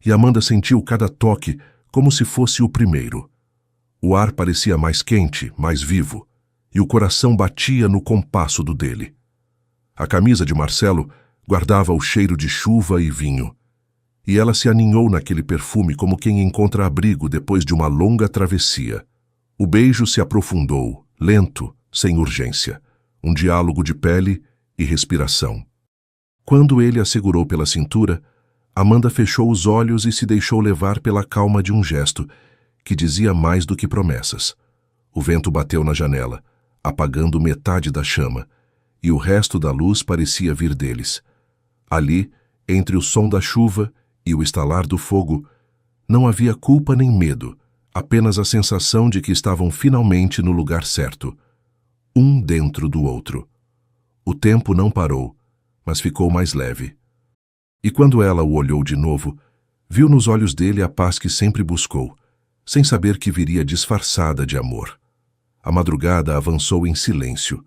e Amanda sentiu cada toque como se fosse o primeiro. O ar parecia mais quente, mais vivo, e o coração batia no compasso do dele. A camisa de Marcelo guardava o cheiro de chuva e vinho, e ela se aninhou naquele perfume como quem encontra abrigo depois de uma longa travessia. O beijo se aprofundou, lento, sem urgência, um diálogo de pele e respiração. Quando ele a segurou pela cintura, Amanda fechou os olhos e se deixou levar pela calma de um gesto que dizia mais do que promessas. O vento bateu na janela, apagando metade da chama, e o resto da luz parecia vir deles. Ali, entre o som da chuva e o estalar do fogo, não havia culpa nem medo, apenas a sensação de que estavam finalmente no lugar certo, um dentro do outro. O tempo não parou, mas ficou mais leve. E quando ela o olhou de novo, viu nos olhos dele a paz que sempre buscou, sem saber que viria disfarçada de amor. A madrugada avançou em silêncio.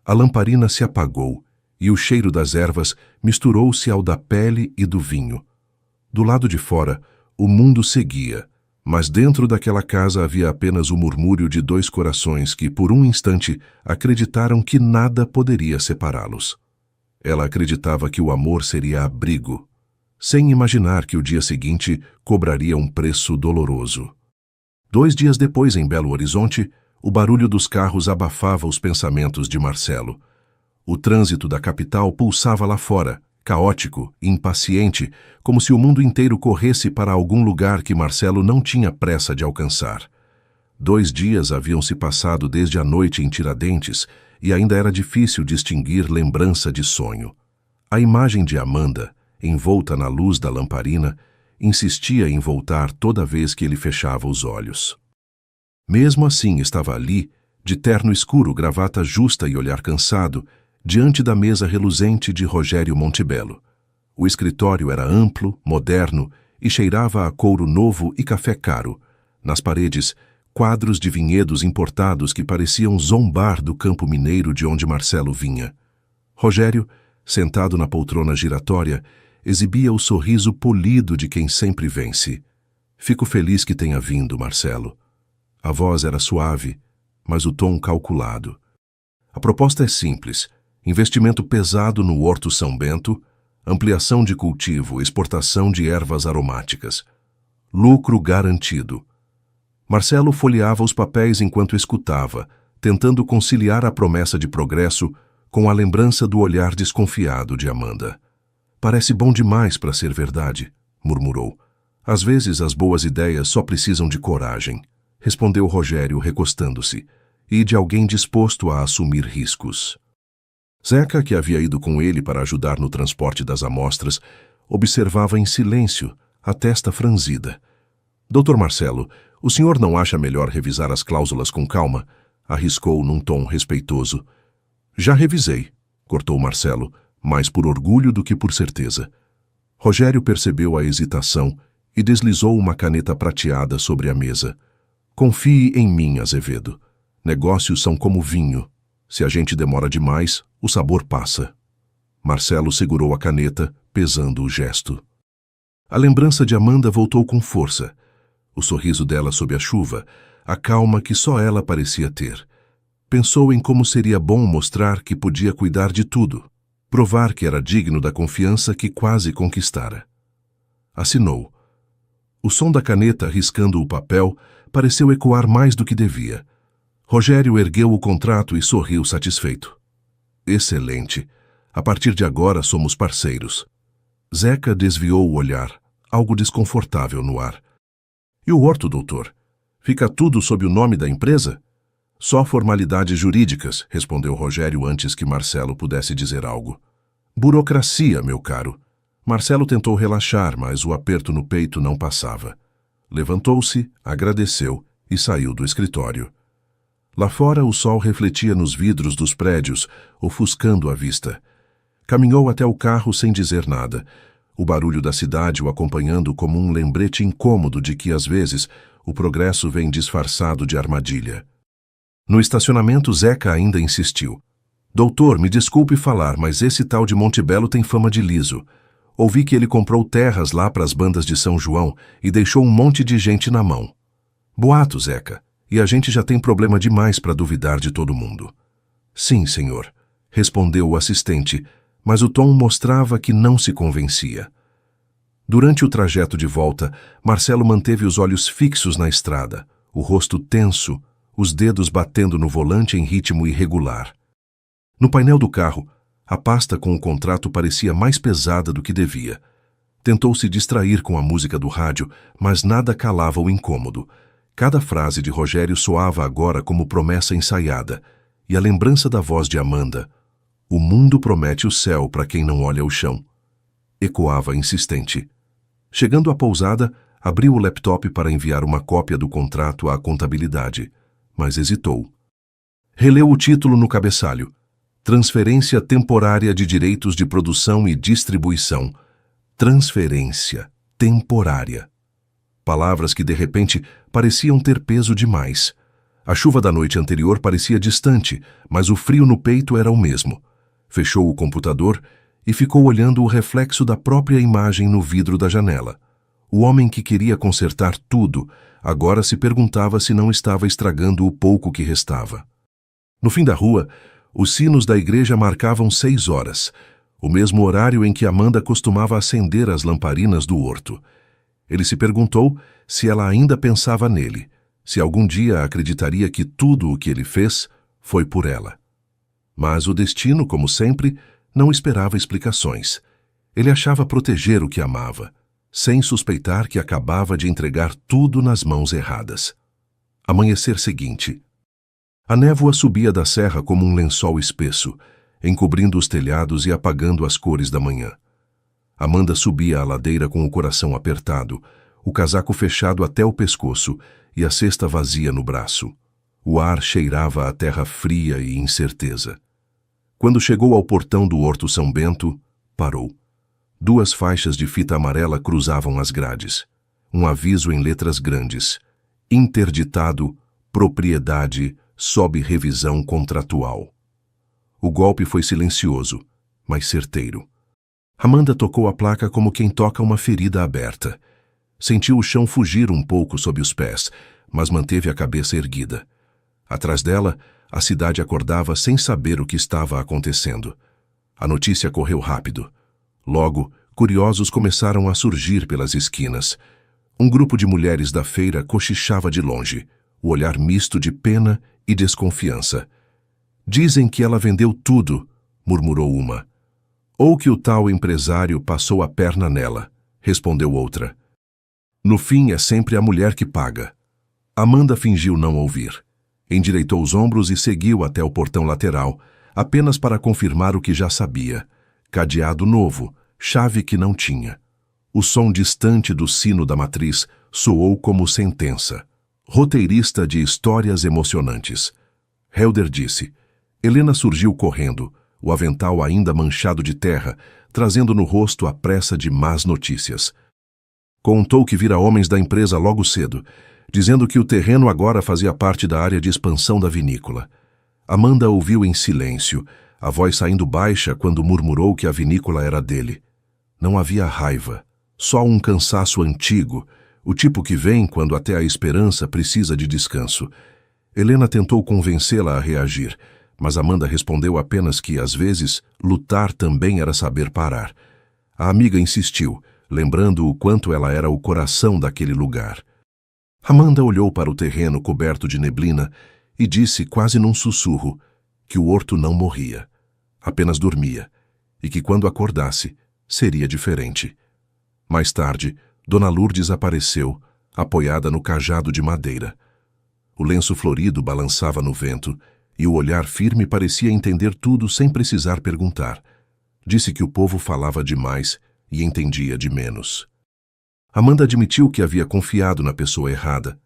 A lamparina se apagou e o cheiro das ervas misturou-se ao da pele e do vinho. Do lado de fora, o mundo seguia, mas dentro daquela casa havia apenas o murmúrio de dois corações que, por um instante, acreditaram que nada poderia separá-los. Ela acreditava que o amor seria abrigo, sem imaginar que o dia seguinte cobraria um preço doloroso. 2 dias depois, em Belo Horizonte, o barulho dos carros abafava os pensamentos de Marcelo. O trânsito da capital pulsava lá fora, caótico, impaciente, como se o mundo inteiro corresse para algum lugar que Marcelo não tinha pressa de alcançar. 2 dias haviam se passado desde a noite em Tiradentes e ainda era difícil distinguir lembrança de sonho. A imagem de Amanda, envolta na luz da lamparina, insistia em voltar toda vez que ele fechava os olhos. Mesmo assim estava ali, de terno escuro, gravata justa e olhar cansado, diante da mesa reluzente de Rogério Montebello. O escritório era amplo, moderno e cheirava a couro novo e café caro. Nas paredes, quadros de vinhedos importados que pareciam zombar do campo mineiro de onde Marcelo vinha. Rogério, sentado na poltrona giratória, exibia o sorriso polido de quem sempre vence. Fico feliz que tenha vindo, Marcelo. A voz era suave, mas o tom calculado. A proposta é simples: investimento pesado no Horto São Bento, ampliação de cultivo, exportação de ervas aromáticas. Lucro garantido. Marcelo folheava os papéis enquanto escutava, tentando conciliar a promessa de progresso com a lembrança do olhar desconfiado de Amanda. Parece bom demais para ser verdade, murmurou. Às vezes as boas ideias só precisam de coragem, respondeu Rogério recostando-se, e de alguém disposto a assumir riscos. Zeca, que havia ido com ele para ajudar no transporte das amostras, observava em silêncio, a testa franzida. Doutor Marcelo, o senhor não acha melhor revisar as cláusulas com calma? Arriscou num tom respeitoso. Já revisei, cortou Marcelo, mais por orgulho do que por certeza. Rogério percebeu a hesitação e deslizou uma caneta prateada sobre a mesa. Confie em mim, Azevedo. Negócios são como vinho. Se a gente demora demais, o sabor passa. Marcelo segurou a caneta, pesando o gesto. A lembrança de Amanda voltou com força. O sorriso dela sob a chuva, a calma que só ela parecia ter. Pensou em como seria bom mostrar que podia cuidar de tudo, provar que era digno da confiança que quase conquistara. Assinou. O som da caneta riscando o papel pareceu ecoar mais do que devia. Rogério ergueu o contrato e sorriu satisfeito. Excelente. A partir de agora somos parceiros. Zeca desviou o olhar, algo desconfortável no ar. E o horto, doutor? Fica tudo sob o nome da empresa? Só formalidades jurídicas, respondeu Rogério antes que Marcelo pudesse dizer algo. Burocracia, meu caro. Marcelo tentou relaxar, mas o aperto no peito não passava. Levantou-se, agradeceu e saiu do escritório. Lá fora o sol refletia nos vidros dos prédios, ofuscando a vista. Caminhou até o carro sem dizer nada. o barulho da cidade o acompanhando como um lembrete incômodo de que, às vezes, o progresso vem disfarçado de armadilha. No estacionamento, Zeca ainda insistiu. Doutor, me desculpe falar, mas esse tal de Montebello tem fama de liso. Ouvi que ele comprou terras lá para as bandas de São João e deixou um monte de gente na mão. Boato, Zeca, e a gente já tem problema demais para duvidar de todo mundo. Sim, senhor, respondeu o assistente, mas o tom mostrava que não se convencia. Durante o trajeto de volta, Marcelo manteve os olhos fixos na estrada, o rosto tenso, os dedos batendo no volante em ritmo irregular. No painel do carro, a pasta com o contrato parecia mais pesada do que devia. Tentou se distrair com a música do rádio, mas nada calava o incômodo. Cada frase de Rogério soava agora como promessa ensaiada, e a lembrança da voz de Amanda, "O mundo promete o céu para quem não olha o chão", ecoava insistente. Chegando à pousada, abriu o laptop para enviar uma cópia do contrato à contabilidade, mas hesitou. Releu o título no cabeçalho. Transferência temporária de direitos de produção e distribuição. Transferência temporária. Palavras que, de repente, pareciam ter peso demais. A chuva da noite anterior parecia distante, mas o frio no peito era o mesmo. Fechou o computador e ficou olhando o reflexo da própria imagem no vidro da janela. O homem que queria consertar tudo, agora se perguntava se não estava estragando o pouco que restava. No fim da rua, os sinos da igreja marcavam 6 horas, o mesmo horário em que Amanda costumava acender as lamparinas do horto. Ele se perguntou se ela ainda pensava nele, se algum dia acreditaria que tudo o que ele fez foi por ela. Mas o destino, como sempre, não esperava explicações. Ele achava proteger o que amava, sem suspeitar que acabava de entregar tudo nas mãos erradas. Amanhecer seguinte. A névoa subia da serra como um lençol espesso, encobrindo os telhados e apagando as cores da manhã. Amanda subia a ladeira com o coração apertado, o casaco fechado até o pescoço e a cesta vazia no braço. O ar cheirava a terra fria e incerteza. Quando chegou ao portão do Horto São Bento, parou. 2 faixas de fita amarela cruzavam as grades. Um aviso em letras grandes. Interditado, propriedade, sob revisão contratual. O golpe foi silencioso, mas certeiro. Amanda tocou a placa como quem toca uma ferida aberta. Sentiu o chão fugir um pouco sob os pés, mas manteve a cabeça erguida. Atrás dela, a cidade acordava sem saber o que estava acontecendo. A notícia correu rápido. Logo, curiosos começaram a surgir pelas esquinas. Um grupo de mulheres da feira cochichava de longe, o olhar misto de pena e desconfiança. Dizem que ela vendeu tudo, murmurou uma. Ou que o tal empresário passou a perna nela, respondeu outra. No fim, é sempre a mulher que paga. Amanda fingiu não ouvir. Endireitou os ombros e seguiu até o portão lateral, apenas para confirmar o que já sabia. Cadeado novo, chave que não tinha. O som distante do sino da matriz soou como sentença. Roteirista de histórias emocionantes. Helder disse. Helena surgiu correndo, o avental ainda manchado de terra, trazendo no rosto a pressa de más notícias. Contou que vira homens da empresa logo cedo, dizendo que o terreno agora fazia parte da área de expansão da vinícola. Amanda ouviu em silêncio, a voz saindo baixa quando murmurou que a vinícola era dele. Não havia raiva, só um cansaço antigo, o tipo que vem quando até a esperança precisa de descanso. Helena tentou convencê-la a reagir, mas Amanda respondeu apenas que, às vezes, lutar também era saber parar. A amiga insistiu, lembrando o quanto ela era o coração daquele lugar. Amanda olhou para o terreno coberto de neblina e disse quase num sussurro que o horto não morria, apenas dormia, e que quando acordasse, seria diferente. Mais tarde, Dona Lourdes apareceu, apoiada no cajado de madeira. O lenço florido balançava no vento, e o olhar firme parecia entender tudo sem precisar perguntar. Disse que o povo falava demais e entendia de menos. Amanda admitiu que havia confiado na pessoa errada,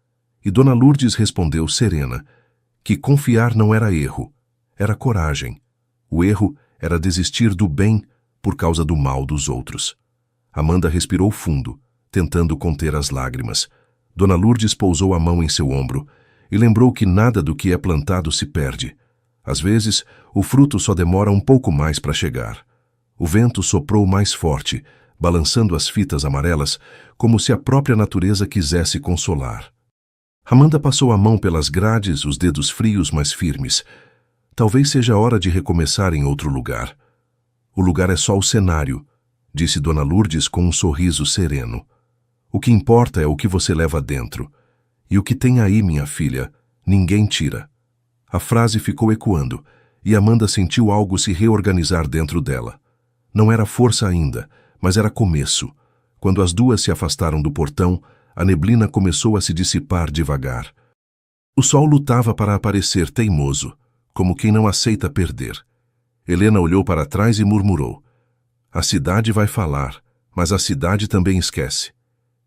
e Dona Lourdes respondeu serena que confiar não era erro, era coragem. O erro era desistir do bem por causa do mal dos outros. Amanda respirou fundo, tentando conter as lágrimas. Dona Lourdes pousou a mão em seu ombro e lembrou que nada do que é plantado se perde. Às vezes, o fruto só demora um pouco mais para chegar. O vento soprou mais forte, balançando as fitas amarelas, como se a própria natureza quisesse consolar. Amanda passou a mão pelas grades, os dedos frios, mas firmes. Talvez seja hora de recomeçar em outro lugar. O lugar é só o cenário, disse Dona Lourdes com um sorriso sereno. O que importa é o que você leva dentro. E o que tem aí, minha filha, ninguém tira. A frase ficou ecoando, e Amanda sentiu algo se reorganizar dentro dela. Não era força ainda, mas era começo. Quando as duas se afastaram do portão, a neblina começou a se dissipar devagar. O sol lutava para aparecer teimoso, como quem não aceita perder. Helena olhou para trás e murmurou: "A cidade vai falar, mas a cidade também esquece."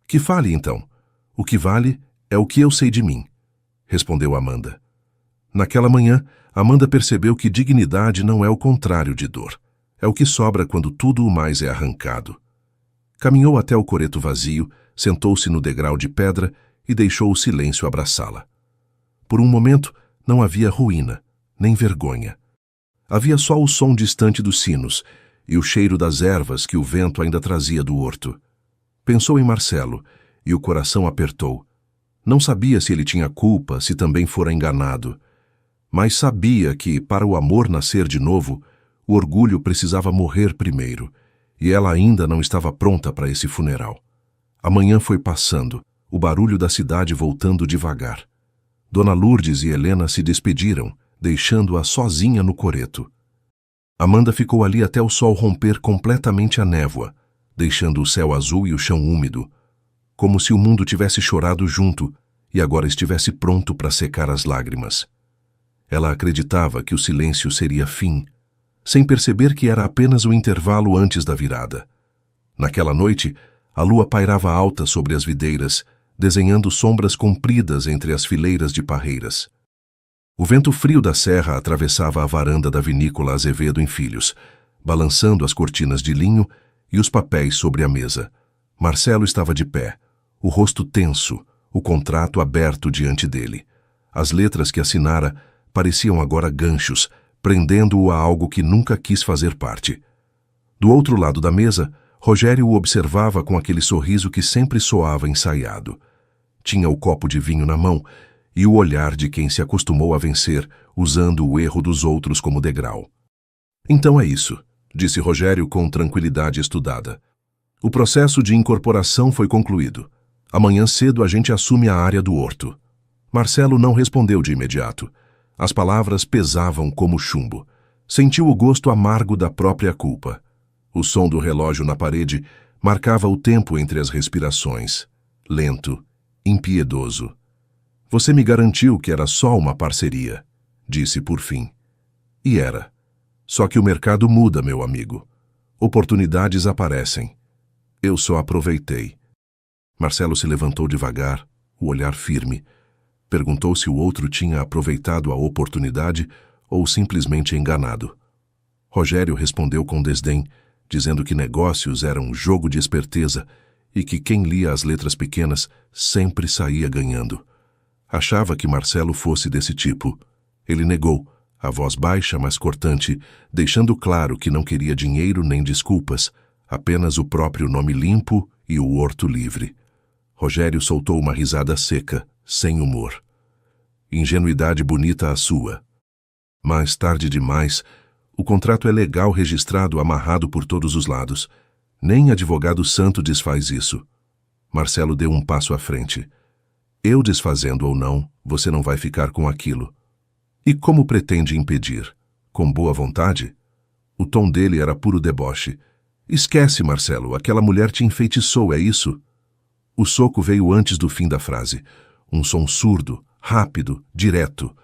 "Que fale, então. O que vale é o que eu sei de mim", respondeu Amanda. Naquela manhã, Amanda percebeu que dignidade não é o contrário de dor. É o que sobra quando tudo o mais é arrancado. Caminhou até o coreto vazio, sentou-se no degrau de pedra e deixou o silêncio abraçá-la. Por um momento, não havia ruína, nem vergonha. Havia só o som distante dos sinos e o cheiro das ervas que o vento ainda trazia do horto. Pensou em Marcelo e o coração apertou. Não sabia se ele tinha culpa, se também fora enganado. Mas sabia que, para o amor nascer de novo, o orgulho precisava morrer primeiro, e ela ainda não estava pronta para esse funeral. A manhã foi passando, o barulho da cidade voltando devagar. Dona Lourdes e Helena se despediram, deixando-a sozinha no coreto. Amanda ficou ali até o sol romper completamente a névoa, deixando o céu azul e o chão úmido, como se o mundo tivesse chorado junto e agora estivesse pronto para secar as lágrimas. Ela acreditava que o silêncio seria fim, sem perceber que era apenas o intervalo antes da virada. Naquela noite, a lua pairava alta sobre as videiras, desenhando sombras compridas entre as fileiras de parreiras. O vento frio da serra atravessava a varanda da vinícola Azevedo em Filhos, balançando as cortinas de linho e os papéis sobre a mesa. Marcelo estava de pé, o rosto tenso, o contrato aberto diante dele. As letras que assinara pareciam agora ganchos, prendendo-o a algo que nunca quis fazer parte. Do outro lado da mesa, Rogério o observava com aquele sorriso que sempre soava ensaiado. Tinha o copo de vinho na mão e o olhar de quem se acostumou a vencer, usando o erro dos outros como degrau. "Então é isso", disse Rogério com tranquilidade estudada. "O processo de incorporação foi concluído. Amanhã cedo a gente assume a área do horto." Marcelo não respondeu de imediato. As palavras pesavam como chumbo. Sentiu o gosto amargo da própria culpa. O som do relógio na parede marcava o tempo entre as respirações. Lento, impiedoso. "Você me garantiu que era só uma parceria", disse por fim. E era. Só que o mercado muda, meu amigo. Oportunidades aparecem. Eu só aproveitei. Marcelo se levantou devagar, o olhar firme. Perguntou se o outro tinha aproveitado a oportunidade ou simplesmente enganado. Rogério respondeu com desdém, dizendo que negócios eram um jogo de esperteza e que quem lia as letras pequenas sempre saía ganhando. Achava que Marcelo fosse desse tipo. Ele negou, a voz baixa, mas cortante, deixando claro que não queria dinheiro nem desculpas, apenas o próprio nome limpo e o horto livre. Rogério soltou uma risada seca, sem humor. Ingenuidade bonita a sua. Mais tarde demais, o contrato é legal registrado amarrado por todos os lados. Nem advogado santo desfaz isso. Marcelo deu um passo à frente. Eu desfazendo ou não, você não vai ficar com aquilo. E como pretende impedir? Com boa vontade? O tom dele era puro deboche. Esquece, Marcelo, aquela mulher te enfeitiçou, é isso? O soco veio antes do fim da frase. Um som surdo, rápido, direto.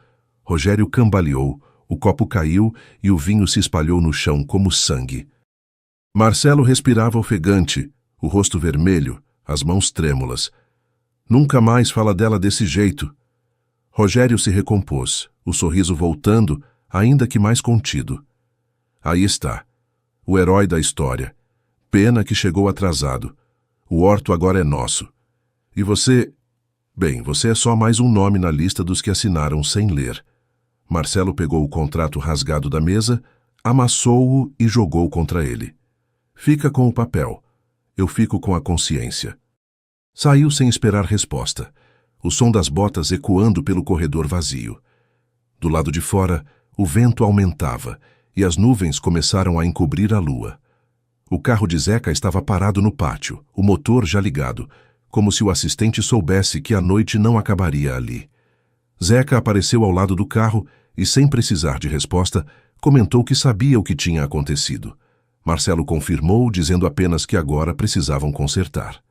Rogério cambaleou, o copo caiu e o vinho se espalhou no chão como sangue. Marcelo respirava ofegante, o rosto vermelho, as mãos trêmulas. Nunca mais fala dela desse jeito. Rogério se recompôs, o sorriso voltando, ainda que mais contido. Aí está, o herói da história. Pena que chegou atrasado. O horto agora é nosso. E você... Bem, você é só mais um nome na lista dos que assinaram sem ler. Marcelo pegou o contrato rasgado da mesa, amassou-o e jogou contra ele. Fica com o papel. Eu fico com a consciência. Saiu sem esperar resposta, o som das botas ecoando pelo corredor vazio. Do lado de fora, o vento aumentava e as nuvens começaram a encobrir a lua. O carro de Zeca estava parado no pátio, o motor já ligado, como se o assistente soubesse que a noite não acabaria ali. Zeca apareceu ao lado do carro e, sem precisar de resposta, comentou que sabia o que tinha acontecido. Marcelo confirmou, dizendo apenas que agora precisavam consertar.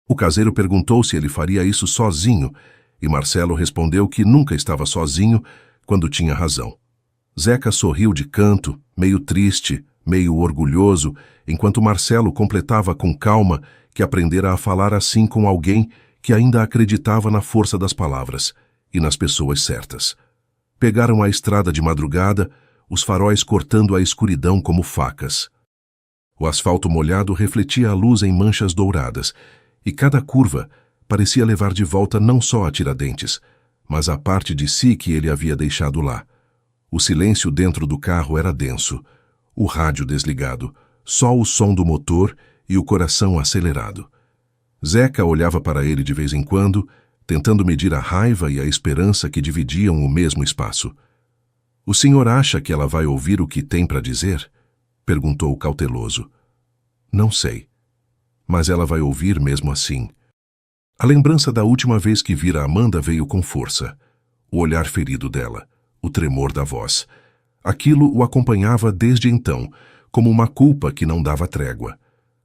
O caseiro perguntou se ele faria isso sozinho, e Marcelo respondeu que nunca estava sozinho quando tinha razão. Zeca sorriu de canto, meio triste, meio orgulhoso, enquanto Marcelo completava com calma que aprendera a falar assim com alguém que ainda acreditava na força das palavras e nas pessoas certas. Pegaram a estrada de madrugada, os faróis cortando a escuridão como facas. O asfalto molhado refletia a luz em manchas douradas, e cada curva parecia levar de volta não só a Tiradentes, mas a parte de si que ele havia deixado lá. O silêncio dentro do carro era denso, o rádio desligado, só o som do motor e o coração acelerado. Zeca olhava para ele de vez em quando, tentando medir a raiva e a esperança que dividiam o mesmo espaço. "O senhor acha que ela vai ouvir o que tem para dizer?" perguntou cauteloso. "Não sei, mas ela vai ouvir mesmo assim." A lembrança da última vez que vira Amanda veio com força. O olhar ferido dela, o tremor da voz. Aquilo o acompanhava desde então, como uma culpa que não dava trégua.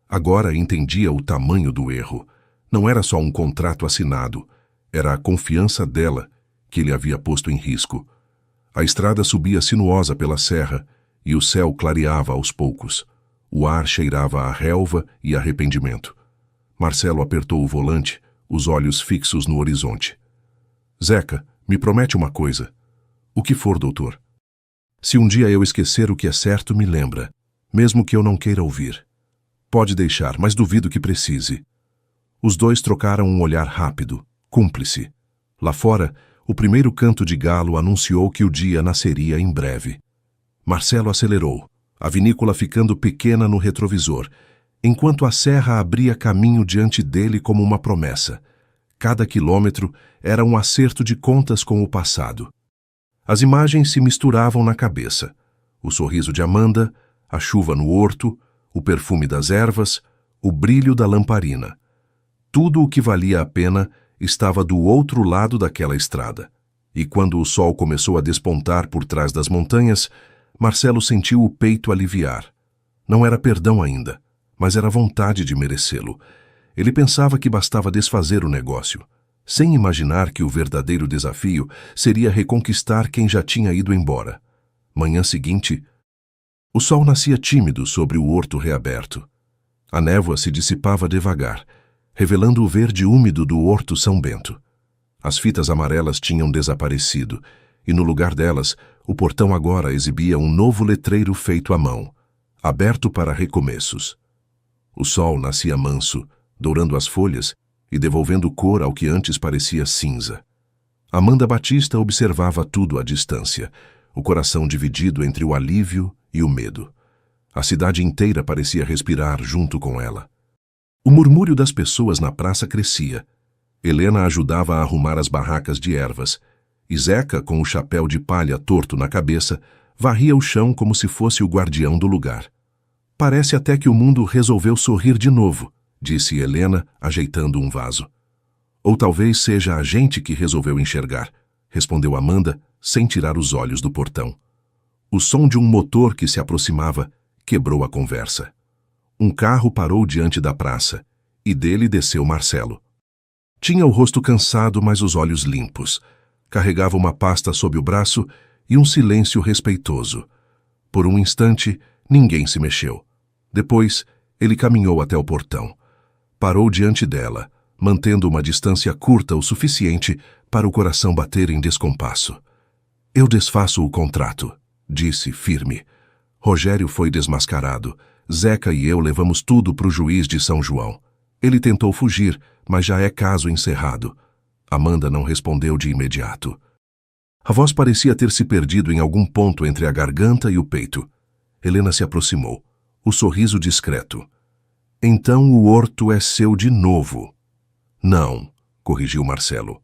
Agora entendia o tamanho do erro. Não era só um contrato assinado, era a confiança dela que ele havia posto em risco. A estrada subia sinuosa pela serra e o céu clareava aos poucos. O ar cheirava a relva e arrependimento. Marcelo apertou o volante, os olhos fixos no horizonte. "Zeca, me promete uma coisa." "O que for, doutor?" "Se um dia eu esquecer o que é certo, me lembra, mesmo que eu não queira ouvir." "Pode deixar, mas duvido que precise." Os dois trocaram um olhar rápido, cúmplice. Lá fora, o primeiro canto de galo anunciou que o dia nasceria em breve. Marcelo acelerou, a vinícola ficando pequena no retrovisor, enquanto a serra abria caminho diante dele como uma promessa. Cada quilômetro era um acerto de contas com o passado. As imagens se misturavam na cabeça. O sorriso de Amanda, a chuva no horto, o perfume das ervas, o brilho da lamparina. Tudo o que valia a pena estava do outro lado daquela estrada. E quando o sol começou a despontar por trás das montanhas, Marcelo sentiu o peito aliviar. Não era perdão ainda, mas era vontade de merecê-lo. Ele pensava que bastava desfazer o negócio, sem imaginar que o verdadeiro desafio seria reconquistar quem já tinha ido embora. Manhã seguinte, o sol nascia tímido sobre o horto reaberto. A névoa se dissipava devagar, revelando o verde úmido do horto São Bento. As fitas amarelas tinham desaparecido, e no lugar delas, o portão agora exibia um novo letreiro feito à mão, aberto para recomeços. O sol nascia manso, dourando as folhas e devolvendo cor ao que antes parecia cinza. Amanda Batista observava tudo à distância, o coração dividido entre o alívio e o medo. A cidade inteira parecia respirar junto com ela. O murmúrio das pessoas na praça crescia. Helena ajudava a arrumar as barracas de ervas, e Zeca, com o chapéu de palha torto na cabeça, varria o chão como se fosse o guardião do lugar. "Parece até que o mundo resolveu sorrir de novo", disse Helena, ajeitando um vaso. "Ou talvez seja a gente que resolveu enxergar", respondeu Amanda, sem tirar os olhos do portão. O som de um motor que se aproximava quebrou a conversa. Um carro parou diante da praça, e dele desceu Marcelo. Tinha o rosto cansado, mas os olhos limpos. Carregava uma pasta sob o braço e um silêncio respeitoso. Por um instante, ninguém se mexeu. Depois, ele caminhou até o portão. Parou diante dela, mantendo uma distância curta o suficiente para o coração bater em descompasso. "Eu desfaço o contrato", disse firme. Rogério foi desmascarado, Zeca e eu levamos tudo para o juiz de São João. Ele tentou fugir, mas já é caso encerrado. Amanda não respondeu de imediato. A voz parecia ter se perdido em algum ponto entre a garganta e o peito. Helena se aproximou, o sorriso discreto. Então o horto é seu de novo. Não, corrigiu Marcelo.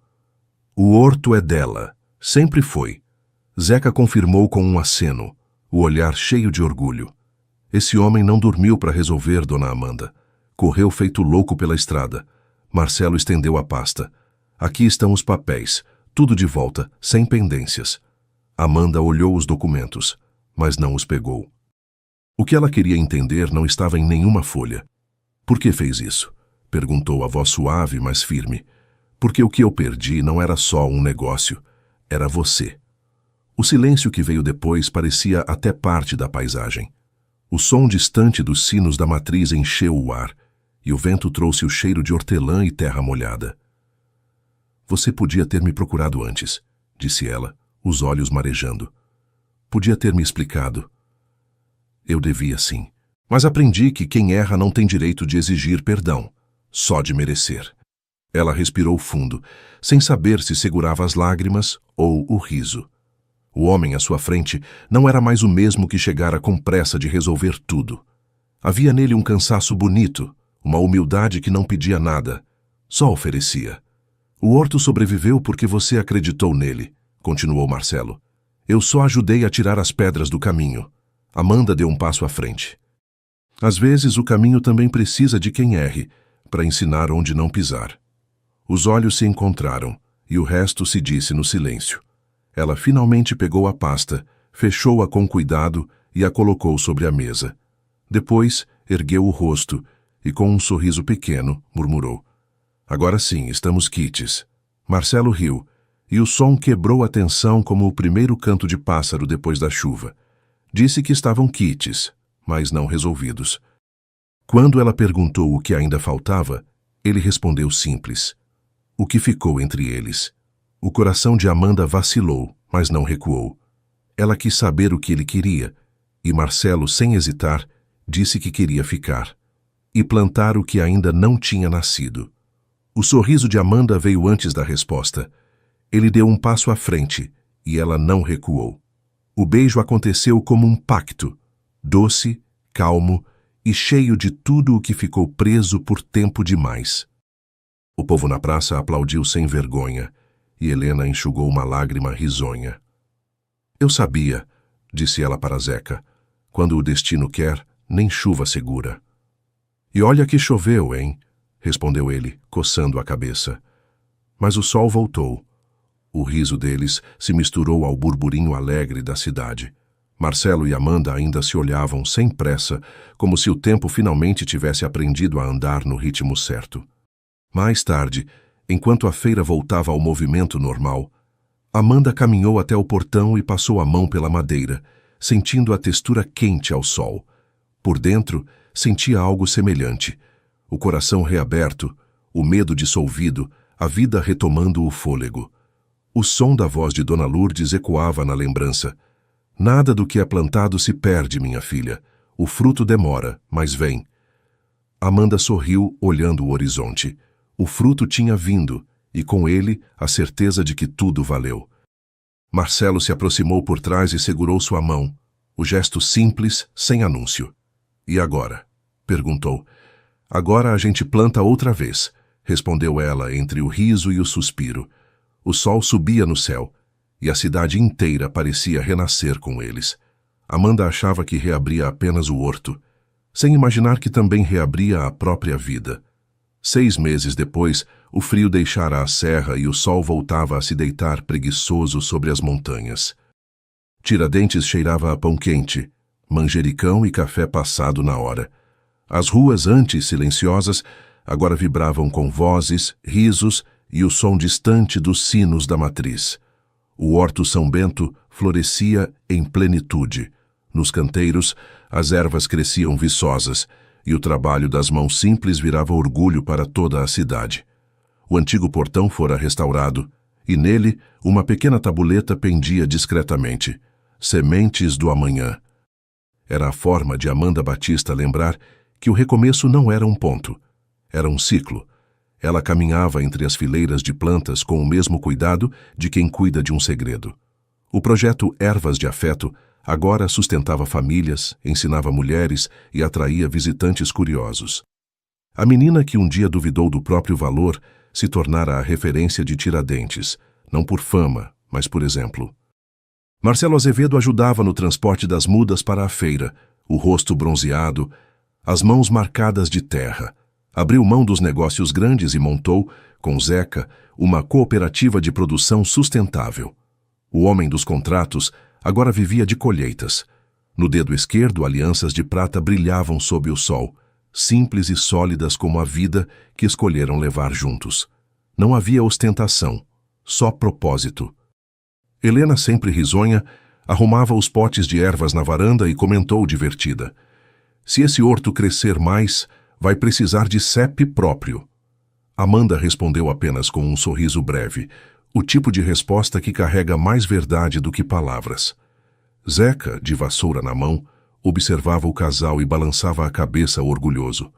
O horto é dela, sempre foi. Zeca confirmou com um aceno, o olhar cheio de orgulho. Esse homem não dormiu para resolver, dona Amanda. Correu feito louco pela estrada. Marcelo estendeu a pasta. Aqui estão os papéis, tudo de volta, sem pendências. Amanda olhou os documentos, mas não os pegou. O que ela queria entender não estava em nenhuma folha. Por que fez isso? Perguntou a voz suave, mas firme. Porque o que eu perdi não era só um negócio, era você. O silêncio que veio depois parecia até parte da paisagem. O som distante dos sinos da matriz encheu o ar, e o vento trouxe o cheiro de hortelã e terra molhada. Você podia ter me procurado antes, disse ela, os olhos marejando. Podia ter me explicado. Eu devia sim, mas aprendi que quem erra não tem direito de exigir perdão, só de merecer. Ela respirou fundo, sem saber se segurava as lágrimas ou o riso. O homem à sua frente não era mais o mesmo que chegara com pressa de resolver tudo. Havia nele um cansaço bonito, uma humildade que não pedia nada, só oferecia. O horto sobreviveu porque você acreditou nele, continuou Marcelo. Eu só ajudei a tirar as pedras do caminho. Amanda deu um passo à frente. Às vezes o caminho também precisa de quem erre, para ensinar onde não pisar. Os olhos se encontraram, e o resto se disse no silêncio. Ela finalmente pegou a pasta, fechou-a com cuidado e a colocou sobre a mesa. Depois, ergueu o rosto e, com um sorriso pequeno, murmurou. Agora sim, estamos quites. Marcelo riu, e o som quebrou a tensão como o primeiro canto de pássaro depois da chuva. Disse que estavam quites, mas não resolvidos. Quando ela perguntou o que ainda faltava, ele respondeu simples. O que ficou entre eles? O coração de Amanda vacilou, mas não recuou. Ela quis saber o que ele queria, e Marcelo, sem hesitar, disse que queria ficar. E plantar o que ainda não tinha nascido. O sorriso de Amanda veio antes da resposta. Ele deu um passo à frente, e ela não recuou. O beijo aconteceu como um pacto, doce, calmo e cheio de tudo o que ficou preso por tempo demais. O povo na praça aplaudiu sem vergonha, e Helena enxugou uma lágrima risonha. Eu sabia, disse ela para Zeca, quando o destino quer, nem chuva segura. E olha que choveu, hein? Respondeu ele, coçando a cabeça. Mas o sol voltou. O riso deles se misturou ao burburinho alegre da cidade. Marcelo e Amanda ainda se olhavam sem pressa, como se o tempo finalmente tivesse aprendido a andar no ritmo certo. Mais tarde, enquanto a feira voltava ao movimento normal, Amanda caminhou até o portão e passou a mão pela madeira, sentindo a textura quente ao sol. Por dentro, sentia algo semelhante. O coração reaberto, o medo dissolvido, a vida retomando o fôlego. O som da voz de Dona Lourdes ecoava na lembrança. Nada do que é plantado se perde, minha filha. O fruto demora, mas vem. Amanda sorriu, olhando o horizonte. O fruto tinha vindo, e com ele a certeza de que tudo valeu. Marcelo se aproximou por trás e segurou sua mão. O gesto simples, sem anúncio. E agora? Perguntou. Agora a gente planta outra vez, respondeu ela entre o riso e o suspiro. O sol subia no céu, e a cidade inteira parecia renascer com eles. Amanda achava que reabria apenas o horto, sem imaginar que também reabria a própria vida. 6 meses depois, o frio deixara a serra e o sol voltava a se deitar preguiçoso sobre as montanhas. Tiradentes cheirava a pão quente, manjericão e café passado na hora. As ruas antes silenciosas agora vibravam com vozes, risos e o som distante dos sinos da matriz. O Horto São Bento florescia em plenitude. Nos canteiros, as ervas cresciam viçosas, e o trabalho das mãos simples virava orgulho para toda a cidade. O antigo portão fora restaurado, e nele uma pequena tabuleta pendia discretamente. Sementes do amanhã. Era a forma de Amanda Batista lembrar que o recomeço não era um ponto, era um ciclo. Ela caminhava entre as fileiras de plantas com o mesmo cuidado de quem cuida de um segredo. O projeto Ervas de Afeto agora sustentava famílias, ensinava mulheres e atraía visitantes curiosos. A menina que um dia duvidou do próprio valor se tornara a referência de Tiradentes, não por fama, mas por exemplo. Marcelo Azevedo ajudava no transporte das mudas para a feira, o rosto bronzeado, as mãos marcadas de terra. Abriu mão dos negócios grandes e montou, com Zeca, uma cooperativa de produção sustentável. O homem dos contratos agora vivia de colheitas. No dedo esquerdo, alianças de prata brilhavam sob o sol, simples e sólidas como a vida que escolheram levar juntos. Não havia ostentação, só propósito. Helena, sempre risonha, arrumava os potes de ervas na varanda e comentou divertida: "Se esse horto crescer mais, vai precisar de CEP próprio." Amanda respondeu apenas com um sorriso breve, o tipo de resposta que carrega mais verdade do que palavras. Zeca, de vassoura na mão, observava o casal e balançava a cabeça orgulhoso.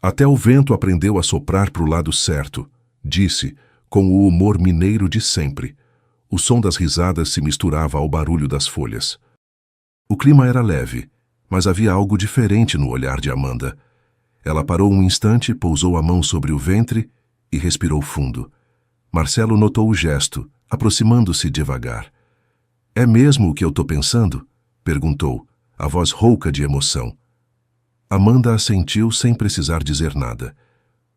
"Até o vento aprendeu a soprar para o lado certo", disse, com o humor mineiro de sempre. O som das risadas se misturava ao barulho das folhas. O clima era leve, mas havia algo diferente no olhar de Amanda. Ela parou um instante, pousou a mão sobre o ventre e respirou fundo. Marcelo notou o gesto, aproximando-se devagar. "É mesmo o que eu estou pensando?" perguntou, a voz rouca de emoção. Amanda assentiu sem precisar dizer nada.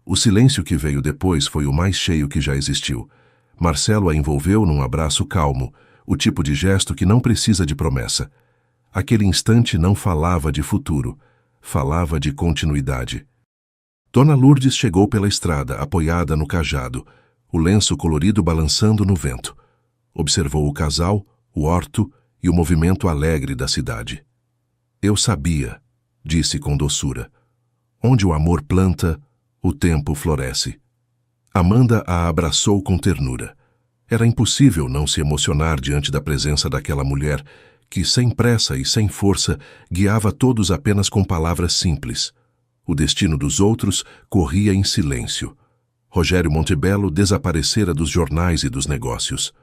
O silêncio que veio depois foi o mais cheio que já existiu. Marcelo a envolveu num abraço calmo, o tipo de gesto que não precisa de promessa. Aquele instante não falava de futuro, falava de continuidade. Dona Lourdes chegou pela estrada, apoiada no cajado, o lenço colorido balançando no vento. Observou o casal, o horto e o movimento alegre da cidade. "Eu sabia", disse com doçura. "Onde o amor planta, o tempo floresce." Amanda a abraçou com ternura. Era impossível não se emocionar diante da presença daquela mulher que, sem pressa e sem força, guiava todos apenas com palavras simples. O destino dos outros corria em silêncio. Rogério Montebello desaparecera dos jornais e dos negócios.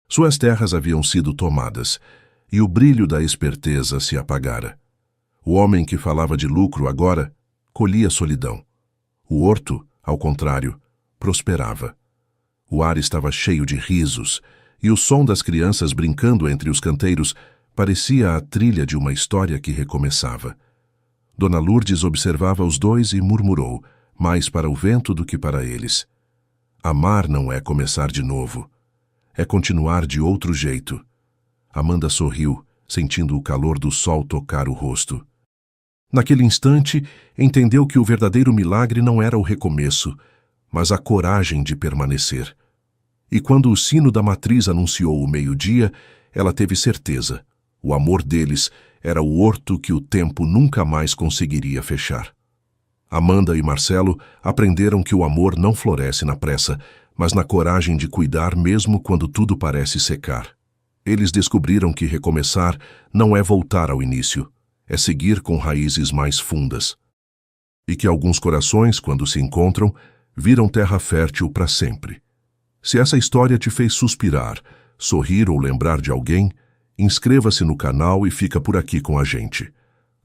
Suas terras haviam sido tomadas, e o brilho da esperteza se apagara. O homem que falava de lucro agora colhia solidão. O horto, ao contrário, prosperava. O ar estava cheio de risos, e o som das crianças brincando entre os canteiros parecia a trilha de uma história que recomeçava. Dona Lourdes observava os dois e murmurou, mais para o vento do que para eles: "Amar não é começar de novo, é continuar de outro jeito." Amanda sorriu, sentindo o calor do sol tocar o rosto. Naquele instante, entendeu que o verdadeiro milagre não era o recomeço, mas a coragem de permanecer. E quando o sino da matriz anunciou o meio-dia, ela teve certeza. O amor deles era o horto que o tempo nunca mais conseguiria fechar. Amanda e Marcelo aprenderam que o amor não floresce na pressa, mas na coragem de cuidar mesmo quando tudo parece secar. Eles descobriram que recomeçar não é voltar ao início, é seguir com raízes mais fundas. E que alguns corações, quando se encontram, viram terra fértil para sempre. Se essa história te fez suspirar, sorrir ou lembrar de alguém, inscreva-se no canal e fica por aqui com a gente.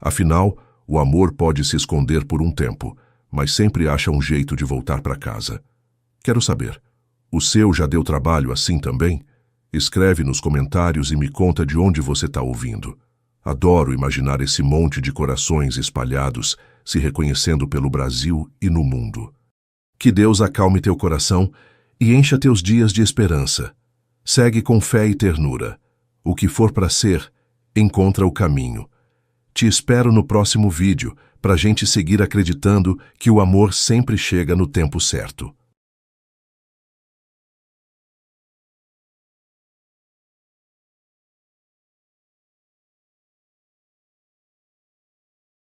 Afinal, o amor pode se esconder por um tempo, mas sempre acha um jeito de voltar para casa. Quero saber, o seu já deu trabalho assim também? Escreve nos comentários e me conta de onde você está ouvindo. Adoro imaginar esse monte de corações espalhados, se reconhecendo pelo Brasil e no mundo. Que Deus acalme teu coração e encha teus dias de esperança. Segue com fé e ternura. O que for para ser, encontra o caminho. Te espero no próximo vídeo, para a gente seguir acreditando que o amor sempre chega no tempo certo.